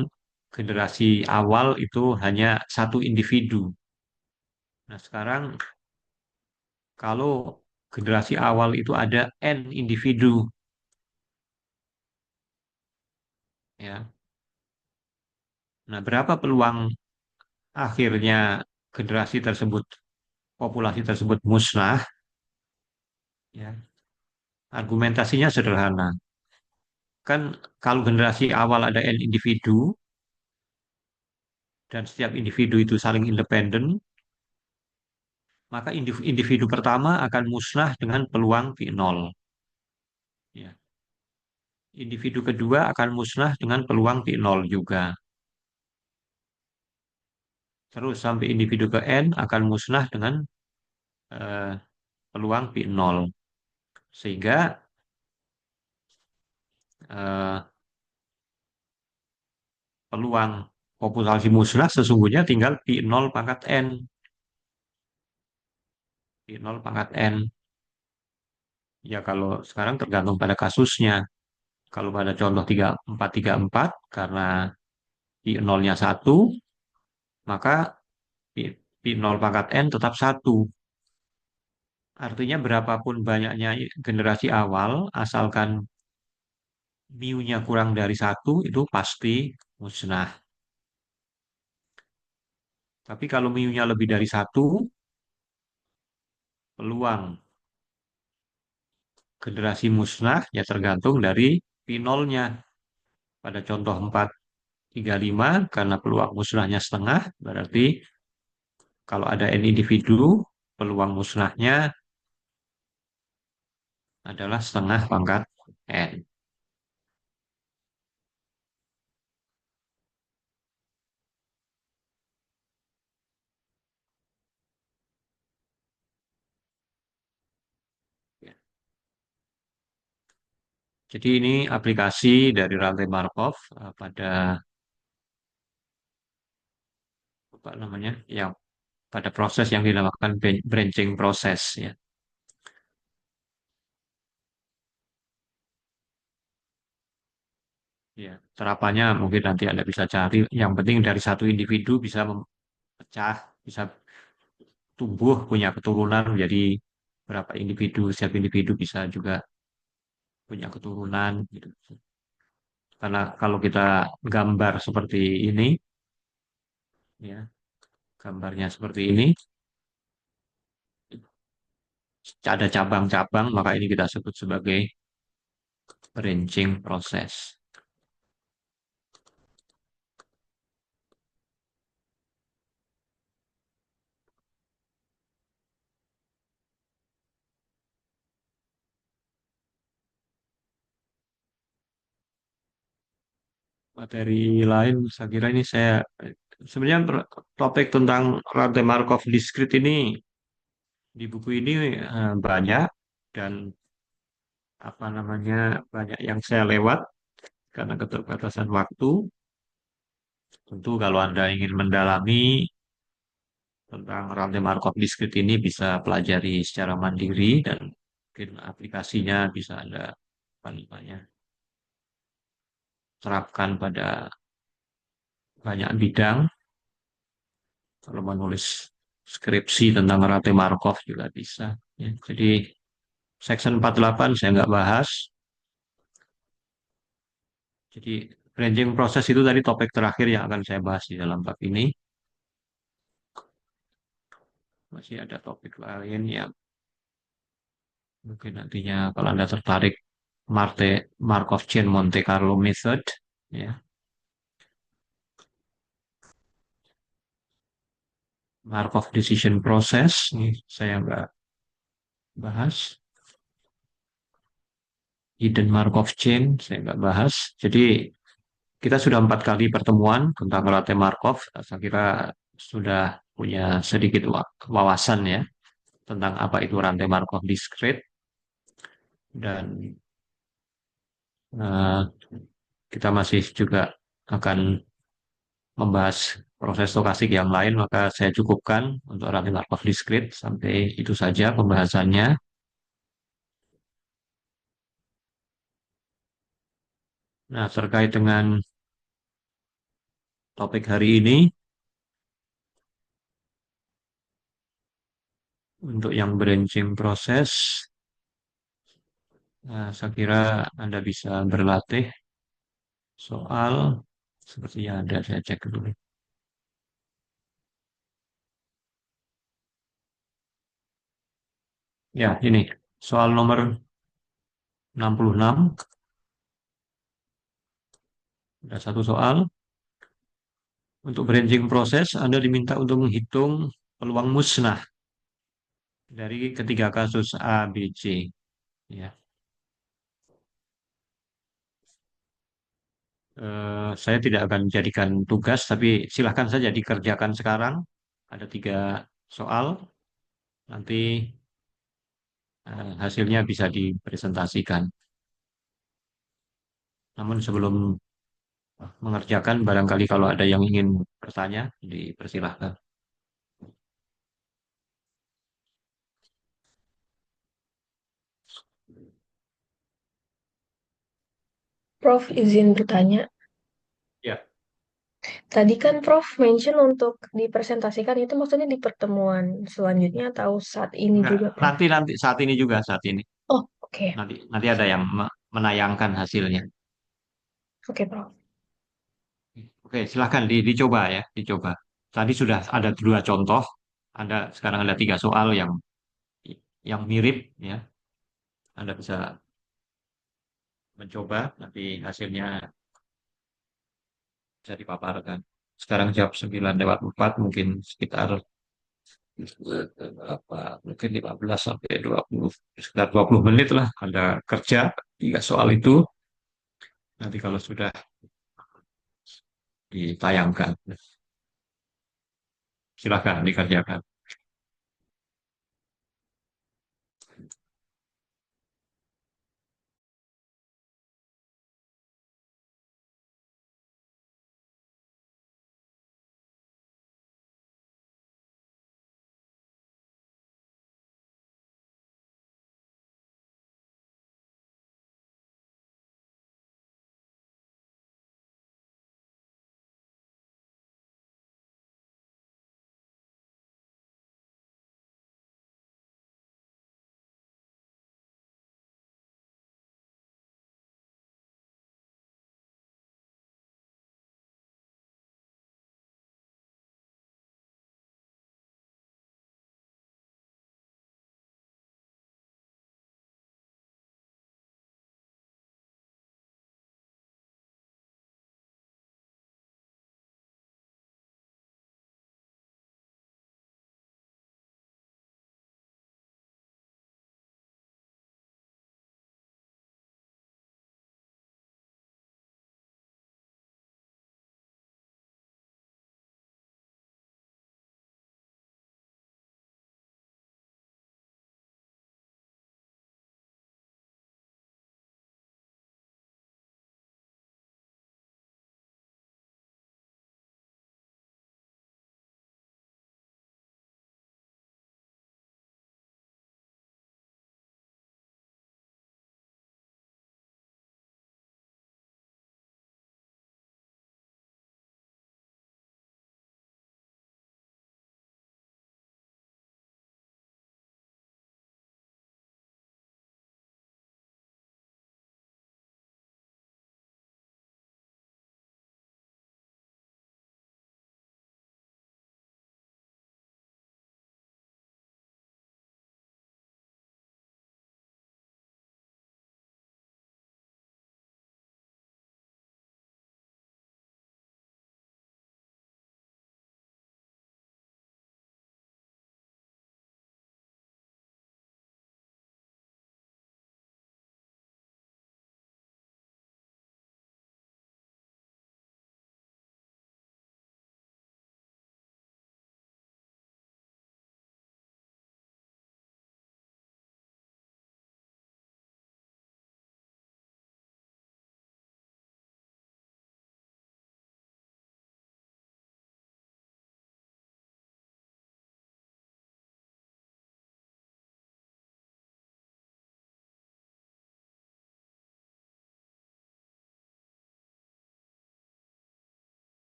generasi awal itu hanya satu individu. Nah, sekarang kalau generasi awal itu ada N individu, ya. Nah, berapa peluang akhirnya generasi tersebut, populasi tersebut musnah? Ya, argumentasinya sederhana. Kan kalau generasi awal ada N individu dan setiap individu itu saling independen, maka individu pertama akan musnah dengan peluang pi nol. Ya. Individu kedua akan musnah dengan peluang pi nol juga. Terus sampai individu ke N akan musnah dengan eh, peluang pi nol. Sehingga eh, peluang populasi musnah sesungguhnya tinggal pi nol pangkat N. Pi nol pangkat N. Ya kalau sekarang tergantung pada kasusnya. Kalau pada contoh 3434 karena pi nolnya satu, maka pi, pi nol pangkat N tetap satu. Artinya berapapun banyaknya generasi awal, asalkan mu-nya kurang dari satu, itu pasti musnah. Tapi kalau mu-nya lebih dari satu, peluang generasi musnah ya tergantung dari pi nolnya. Pada contoh 435, karena peluang musnahnya setengah, berarti kalau ada N individu, peluang musnahnya adalah setengah pangkat N. Ya. Jadi ini aplikasi dari rantai Markov pada apa namanya, yang pada proses yang dinamakan branching proses, ya. Ya, terapannya mungkin nanti Anda bisa cari. Yang penting dari satu individu bisa pecah, bisa tumbuh, punya keturunan menjadi berapa individu, setiap individu bisa juga punya keturunan gitu. Karena kalau kita gambar seperti ini, ya, gambarnya seperti ini, ada cabang-cabang, maka ini kita sebut sebagai branching proses. Materi lain, saya kira ini saya sebenarnya topik tentang rantai Markov diskrit ini di buku ini banyak dan apa namanya banyak yang saya lewat karena keterbatasan waktu. Tentu kalau Anda ingin mendalami tentang rantai Markov diskrit ini bisa pelajari secara mandiri dan mungkin aplikasinya bisa Anda apa namanya terapkan pada banyak bidang. Kalau menulis skripsi tentang rantai Markov juga bisa. Ya. Jadi section 48 saya nggak bahas. Jadi ranging proses itu tadi topik terakhir yang akan saya bahas di dalam bab ini. masih ada topik lain yang mungkin nantinya kalau Anda tertarik, Markov Chain Monte Carlo Method, ya, Markov Decision Process, ini saya nggak bahas. Hidden Markov Chain, saya nggak bahas. Jadi kita sudah 4 kali pertemuan tentang rantai Markov. Saya kira sudah punya sedikit wawasan ya tentang apa itu rantai Markov discrete dan eh, kita masih juga akan membahas proses stokastik yang lain, maka saya cukupkan untuk rantai Markov discrete sampai itu saja pembahasannya. Nah, terkait dengan topik hari ini, untuk yang branching proses, nah, saya kira Anda bisa berlatih soal seperti yang ada, saya cek dulu. Ya, ini soal nomor 66, ada satu soal. Untuk branching proses, Anda diminta untuk menghitung peluang musnah dari ketiga kasus A, B, C. Ya. Saya tidak akan jadikan tugas, tapi silahkan saja dikerjakan sekarang. Ada 3 soal, nanti hasilnya bisa dipresentasikan. Namun sebelum mengerjakan, barangkali kalau ada yang ingin bertanya, dipersilahkan. Prof, izin bertanya. Ya, Tadi kan Prof mention untuk dipresentasikan itu maksudnya di pertemuan selanjutnya atau saat ini enggak. juga, Prof? Nanti nanti saat ini juga saat ini. Oh, oke. Nanti ada yang menayangkan hasilnya. Oke, Prof. Oke, silahkan dicoba ya, dicoba. Tadi sudah ada 2 contoh. Sekarang ada 3 soal yang mirip ya. Anda bisa mencoba, nanti hasilnya bisa dipaparkan. Sekarang jam 9:04, mungkin sekitar mungkin 15 sampai 20, sekitar 20 menit lah Anda kerja 3 soal itu. Nanti kalau sudah ditayangkan, silakan dikerjakan.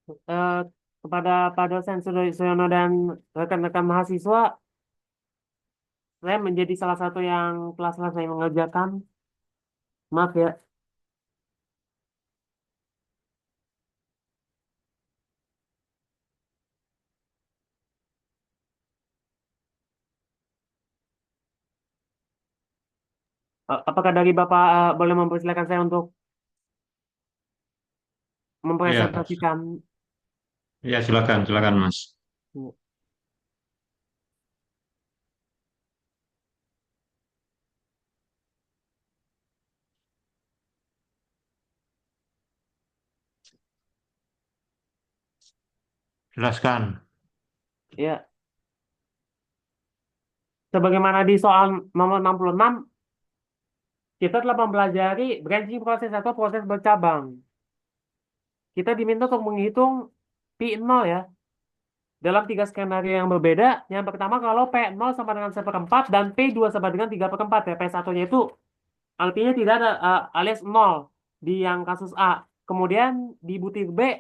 Eh, kepada Pak dosen Suyono dan rekan-rekan mahasiswa, saya menjadi salah satu yang telah selesai mengerjakan. Maaf ya. Apakah dari Bapak boleh mempersilahkan saya untuk Ya, mempresentasikan? ya silakan, silakan Mas. Jelaskan. Ya, sebagaimana di soal nomor 66, kita telah mempelajari branching proses atau proses bercabang. Kita diminta untuk menghitung pi nol ya, dalam tiga skenario yang berbeda. Yang pertama kalau P0 sama dengan 1/4 dan P2 sama dengan 3/4 ya. P1-nya itu artinya tidak ada alias 0 di yang kasus A. Kemudian di butir B,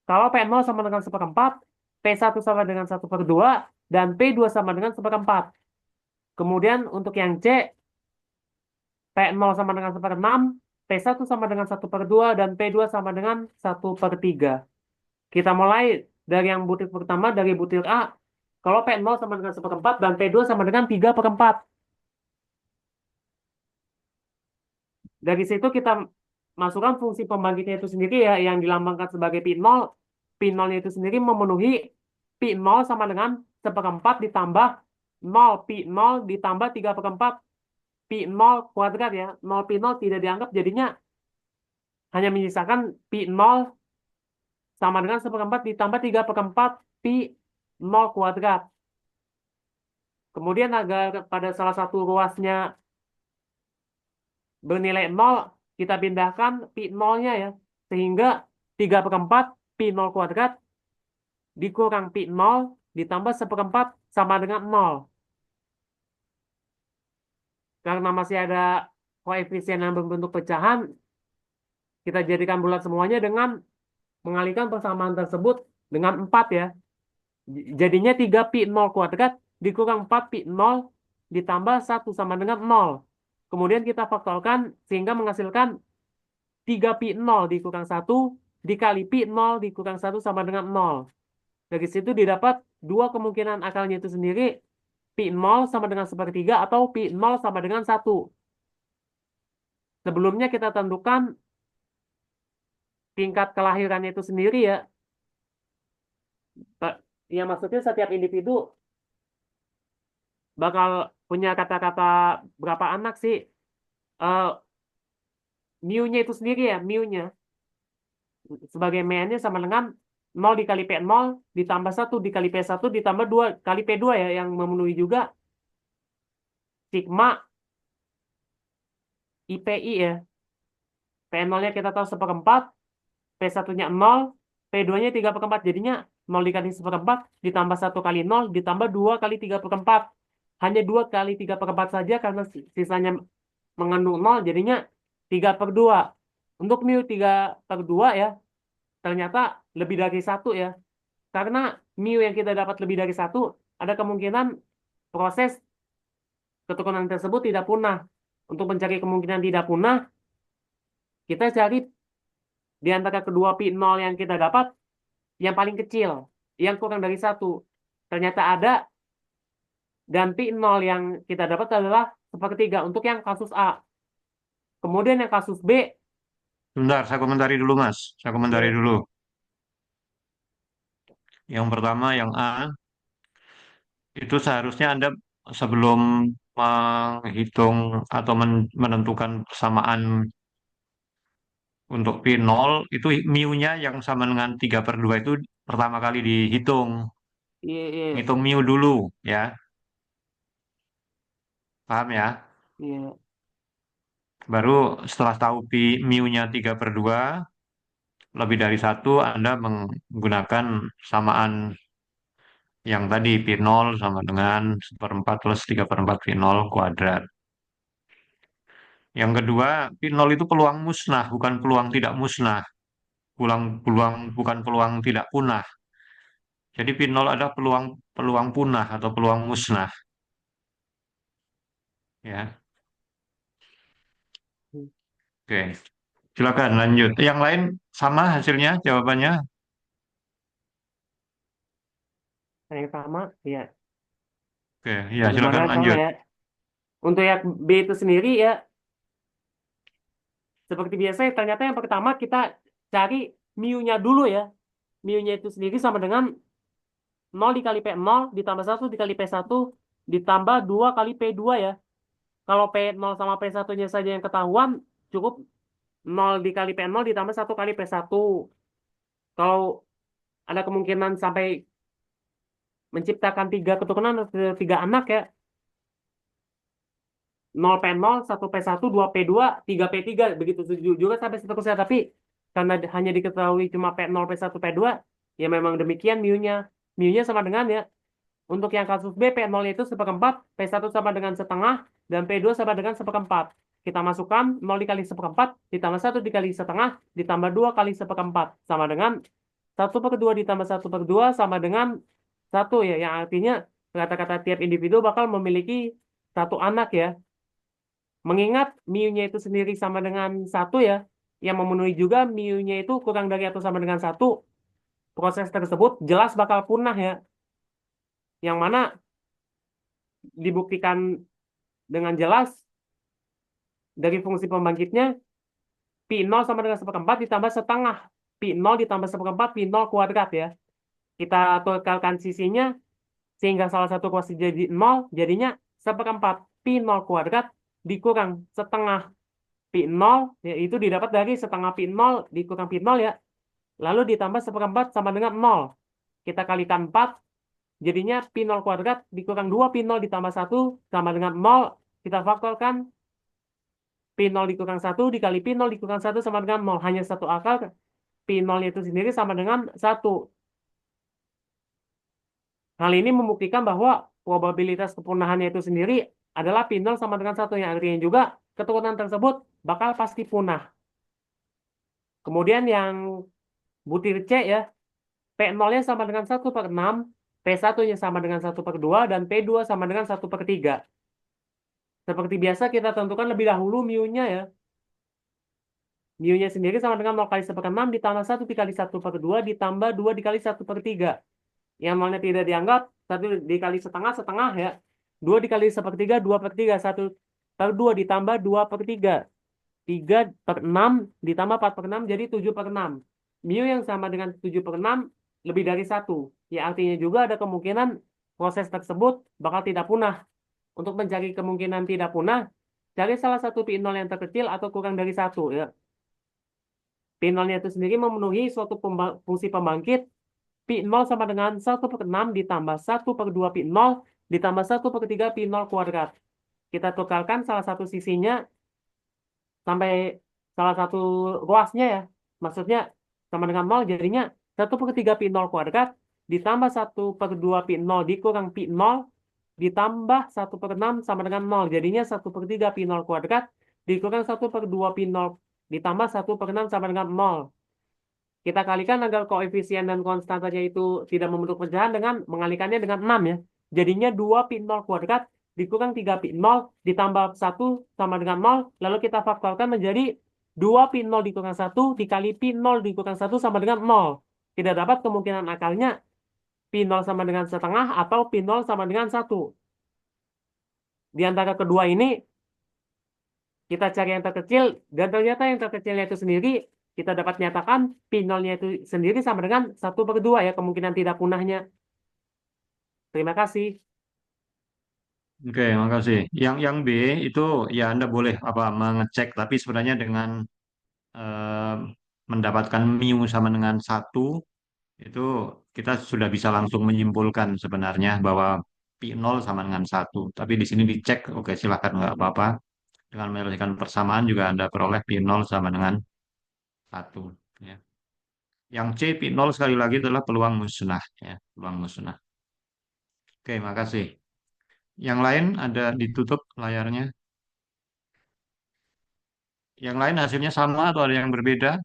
kalau P0 sama dengan 1/4, P1 sama dengan 1/2, dan P2 sama dengan 1/4. Kemudian untuk yang C, P0 sama dengan 1/6, P1 sama dengan 1/2, dan P2 sama dengan 1/3. Kita mulai dari yang butir pertama, dari butir A. Kalau P0 sama dengan 1/4 dan P2 sama dengan 3/4. Dari situ kita masukkan fungsi pembangkitnya itu sendiri ya, yang dilambangkan sebagai pi nol. Pi nolnya itu sendiri memenuhi pi nol sama dengan 1/4 ditambah 0 pi nol ditambah 3/4 pi nol kuadrat ya. 0 pi nol tidak dianggap, jadinya hanya menyisakan pi nol sama dengan 1/4 ditambah 3/4 pi nol kuadrat. Kemudian agar pada salah satu ruasnya bernilai 0, kita pindahkan pi nolnya ya. Sehingga 3/4 pi nol kuadrat dikurang pi nol ditambah 1/4 sama dengan 0. Karena masih ada koefisien yang berbentuk pecahan, kita jadikan bulat semuanya dengan mengalihkan persamaan tersebut dengan 4 ya. Jadinya 3 pi nol kuadrat dikurang 4 pi nol ditambah 1 sama dengan 0. Kemudian kita faktorkan sehingga menghasilkan 3 pi nol dikurang 1 dikali pi nol dikurang 1 sama dengan 0. Dari situ didapat dua kemungkinan akalnya itu sendiri, pi nol sama dengan 1/3 atau pi nol sama dengan 1. Sebelumnya kita tentukan tingkat kelahirannya itu sendiri ya. Ya maksudnya setiap individu bakal punya kata-kata berapa anak sih. Eh mu-nya itu sendiri ya, mu-nya sebagai m-nya sama dengan 0 dikali P0 ditambah 1 dikali P1 ditambah 2 kali P2 ya, yang memenuhi juga sigma IPI ya. P0-nya kita tahu 1/4, P1-nya 0, P2-nya 3/4. Jadinya 0 dikali 1/4 ditambah 1 kali 0 ditambah 2 kali 3/4. Hanya 2 kali 3/4 saja karena sisanya mengandung 0, jadinya 3/2. Untuk mu 3/2 ya, ternyata lebih dari 1 ya. Karena mu yang kita dapat lebih dari 1, ada kemungkinan proses keturunan tersebut tidak punah. Untuk mencari kemungkinan tidak punah, kita cari di antara kedua pi nol yang kita dapat, yang paling kecil, yang kurang dari 1. Ternyata ada, dan pi nol yang kita dapat adalah 1/3 untuk yang kasus A. Kemudian yang kasus B, Bentar, saya komentari dulu Mas. Saya komentari ya, dulu. Yang pertama, yang A, itu seharusnya Anda sebelum menghitung atau menentukan persamaan untuk pi nol, itu mu-nya yang sama dengan 3/2 itu pertama kali dihitung. iya, iya, Ngitung mu dulu, ya. Paham ya? iya, Baru setelah tahu pi mu-nya 3/2, lebih dari satu, Anda menggunakan samaan yang tadi pi nol sama dengan 1/4 plus 3/4 pi nol kuadrat. Yang kedua, pi nol itu peluang musnah, bukan peluang tidak musnah. peluang bukan peluang tidak punah. Jadi P0 ada peluang peluang punah atau peluang musnah, ya. Oke, silakan lanjut. Yang lain sama hasilnya, jawabannya. Yang sama, ya. Oke, ya Belum ada silakan yang sama lanjut. ya. Untuk yang B itu sendiri ya, seperti biasa, ternyata yang pertama kita cari mu-nya dulu ya. Mu-nya itu sendiri sama dengan 0 dikali P0 ditambah 1 dikali P1 ditambah 2 kali P2 ya. Kalau P0 sama P1-nya saja yang ketahuan, cukup 0 dikali P0 ditambah 1 kali P1. Kalau ada kemungkinan sampai menciptakan 3 keturunan atau 3 anak ya, 0 P0, 1 P1, 2 P2, 3 P3, begitu juga sampai seterusnya. Tapi karena hanya diketahui cuma P0, P1, P2, ya memang demikian mu-nya. Mu-nya sama dengan ya, untuk yang kasus B, P0 itu seperempat, P1 sama dengan setengah, dan P2 sama dengan seperempat. Kita masukkan 0 dikali seperempat, ditambah 1 dikali setengah, ditambah 2 kali seperempat. Sama dengan 1/2 ditambah 1/2 sama dengan 1 ya. Yang artinya kata-kata tiap individu bakal memiliki 1 anak ya. Mengingat mu-nya itu sendiri sama dengan 1 ya, yang memenuhi juga mu-nya itu kurang dari atau sama dengan 1, proses tersebut jelas bakal punah ya. Yang mana dibuktikan dengan jelas dari fungsi pembangkitnya, P0 sama dengan seperempat ditambah setengah. P0 ditambah seperempat, P0 kuadrat ya. Kita tukarkan sisinya, sehingga salah satu kuasa jadi 0, jadinya seperempat P0 kuadrat dikurang setengah P0, yaitu didapat dari setengah P0 dikurang P0 ya. Lalu ditambah seperempat sama dengan 0. Kita kalikan 4, jadinya P0 kuadrat dikurang 2 P0 ditambah 1 sama dengan 0. Kita faktorkan, P0 dikurang 1 dikali P0 dikurang 1 sama dengan 0. Hanya satu akal, P0 itu sendiri sama dengan 1. Hal ini membuktikan bahwa probabilitas kepunahannya itu sendiri adalah P0 sama dengan 1. Yang artinya juga keturunan tersebut bakal pasti punah. Kemudian yang butir C ya, P0-nya sama dengan 1/6, P1-nya sama dengan 1/2, dan P2 sama dengan 1/3. Seperti biasa kita tentukan lebih dahulu mu-nya ya. Mu-nya sendiri sama dengan 0 kali 1/6 ditambah 1 dikali 1/2 ditambah 2 dikali 1/3. Yang nolnya tidak dianggap, 1 dikali setengah, setengah ya. 2 dikali 1/3, 2/3. 1/2 ditambah 2/3. 3/6 ditambah 4/6 jadi 7/6. Mu yang sama dengan 7/6 lebih dari 1. Ya artinya juga ada kemungkinan proses tersebut bakal tidak punah. Untuk mencari kemungkinan tidak punah, cari salah satu P0 yang terkecil atau kurang dari 1 ya. P0-nya itu sendiri memenuhi suatu fungsi pembangkit. P0 sama dengan 1/6 ditambah 1/2 P0 ditambah 1/3 P0 kuadrat. Kita tukarkan salah satu sisinya sampai salah satu ruasnya ya. Maksudnya sama dengan 0, jadinya 1/3 P0 kuadrat ditambah 1/2 P0 dikurang P0 ditambah 1/6 sama dengan 0. Jadinya 1/3 P0 kuadrat dikurang 1/2 P0 ditambah 1/6 sama dengan 0. Kita kalikan agar koefisien dan konstantanya itu tidak membentuk pecahan dengan mengalikannya dengan 6 ya. Jadinya 2 P0 kuadrat dikurang 3 P0 ditambah 1 sama dengan 0. Lalu kita faktorkan menjadi 2 P0 dikurang 1 dikali P0 dikurang 1 sama dengan 0. Tidak dapat kemungkinan akalnya P0 sama dengan setengah atau P0 sama dengan 1. Di antara kedua ini, kita cari yang terkecil, dan ternyata yang terkecilnya itu sendiri, kita dapat nyatakan P0-nya itu sendiri sama dengan 1/2 ya, kemungkinan tidak punahnya. Terima kasih. Oke, makasih. Yang B itu ya Anda boleh apa mengecek, tapi sebenarnya dengan eh, mendapatkan mu sama dengan 1 itu kita sudah bisa langsung menyimpulkan sebenarnya bahwa P0 sama dengan 1. Tapi di sini dicek, oke silakan nggak apa-apa. Dengan menyelesaikan persamaan juga Anda peroleh P0 sama dengan 1. Ya. Yang C P0 sekali lagi adalah peluang musnah. Ya, peluang musnah. Oke, makasih. Yang lain ada ditutup layarnya. Yang lain hasilnya sama atau ada yang berbeda?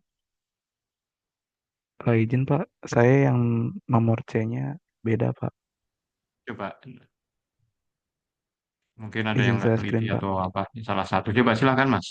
Izin Pak, saya yang nomor C-nya beda Pak. Coba, mungkin ada yang Izin nggak saya teliti screen Pak. atau apa. Salah satu. Coba silakan, Mas.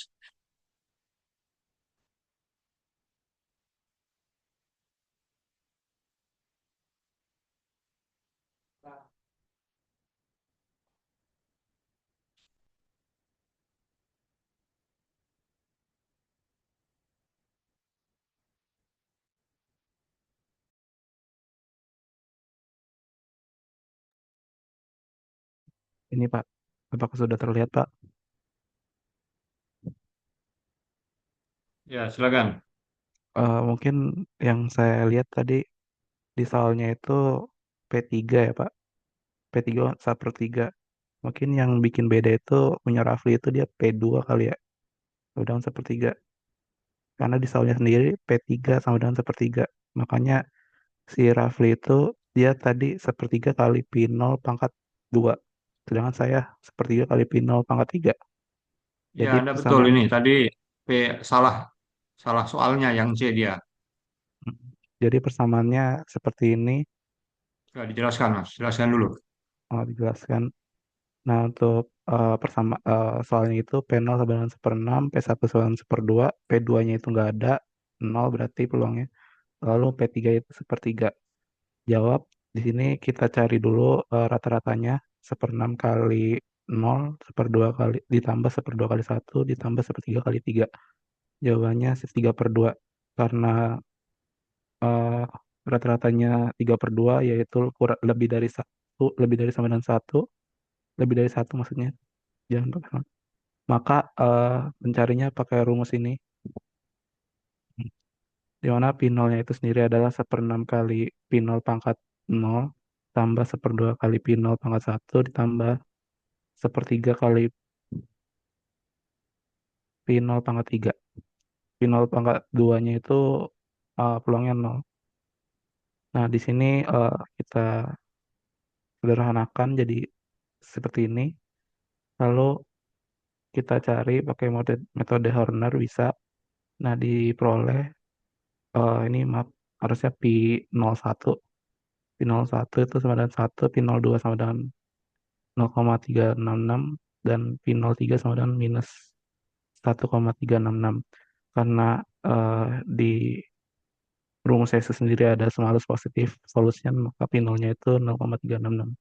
Ini Pak, apakah sudah terlihat Pak? Ya, silakan. Mungkin yang saya lihat tadi di soalnya itu P3 ya Pak. P3 1/3. Mungkin yang bikin beda itu punya Rafli itu dia P2 kali ya. Sama dengan 1/3. Karena di soalnya sendiri P3 sama dengan 1/3. Makanya si Rafli itu dia tadi 1/3 kali P0 pangkat 2. Sedangkan saya 1/3 kali P0 pangkat 3. Ya, Jadi Anda betul persamaan ini. Tadi P salah salah soalnya yang C dia. jadi persamaannya seperti ini. Coba dijelaskan, Mas. Jelaskan dulu. Mau dijelaskan. Nah, untuk soalnya itu P0 sama dengan 1/6, P1 sama dengan 1/2, P2-nya itu nggak ada, 0 berarti peluangnya. Lalu P3 itu 1/3. Jawab, di sini kita cari dulu rata-ratanya, 1/6 kali 0, 1/2 kali, ditambah 1/2 kali 1, ditambah 1/3 kali 3. Jawabannya 3/2. Karena eh, rata-ratanya 3/2, yaitu kurang lebih dari satu, lebih dari sama dengan satu, lebih dari satu maksudnya. Jangan pakai sama. Maka mencarinya pakai rumus ini, di mana P0-nya itu sendiri adalah 1/6 kali P0 pangkat 0, tambah 1/2 kali P0 pangkat 1, ditambah 1/3 kali P0 pangkat 3. P0 pangkat 2-nya itu peluangnya 0. Nah, di sini kita sederhanakan jadi seperti ini. Lalu kita cari pakai metode Horner bisa. Nah, diperoleh ini maaf, harusnya P01. P01 itu sama dengan 1, P02 sama dengan 0,366, dan P03 sama dengan minus 1,366. Karena di rumus S sendiri ada semalas positif solution, maka P0-nya itu 0,366.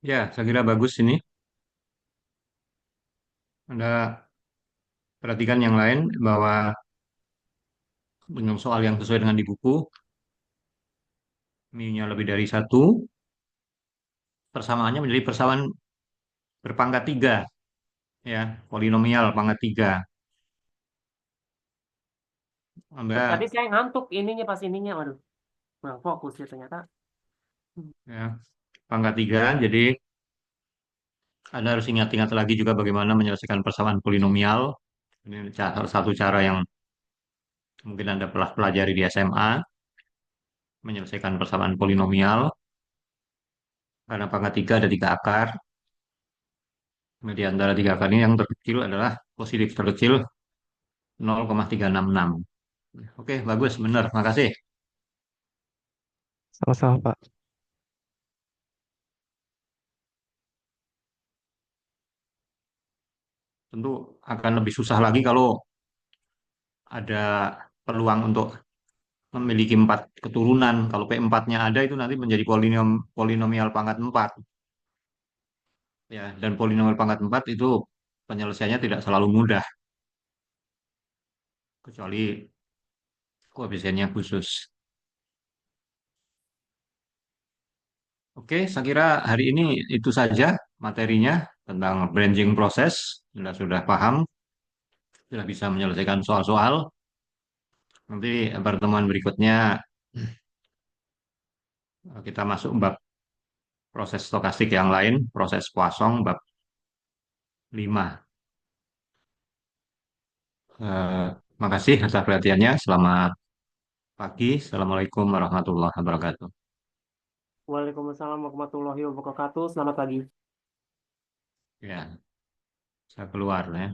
Ya, saya kira bagus ini. Anda perhatikan yang lain bahwa dengan soal yang sesuai dengan di buku, mu-nya lebih dari satu, persamaannya menjadi persamaan berpangkat tiga, ya, polinomial pangkat tiga. Tadi Anda, saya ngantuk ininya pas ininya, waduh, kurang fokus ya ternyata. ya, pangkat tiga, jadi Anda harus ingat-ingat lagi juga bagaimana menyelesaikan persamaan polinomial. Ini salah satu cara yang mungkin Anda telah pelajari di SMA, menyelesaikan persamaan polinomial. Karena pangkat tiga ada tiga akar. Nah, di antara tiga akar ini yang terkecil adalah positif terkecil 0,366. Oke, bagus, benar. Makasih. Sama-sama, Pak. Tentu akan lebih susah lagi kalau ada peluang untuk memiliki empat keturunan. Kalau P4-nya ada itu nanti menjadi polinomial pangkat 4. Ya, dan polinomial pangkat 4 itu penyelesaiannya tidak selalu mudah, kecuali koefisiennya khusus. Oke, saya kira hari ini itu saja materinya tentang branching proses. Sudah paham, sudah bisa menyelesaikan soal-soal. Nanti pertemuan berikutnya kita masuk bab proses stokastik yang lain, proses Poisson bab 5. Eh, Makasih atas perhatiannya. Selamat pagi. Assalamualaikum warahmatullahi wabarakatuh. Waalaikumsalam warahmatullahi wabarakatuh. Selamat pagi. Ya. Bisa keluar ya.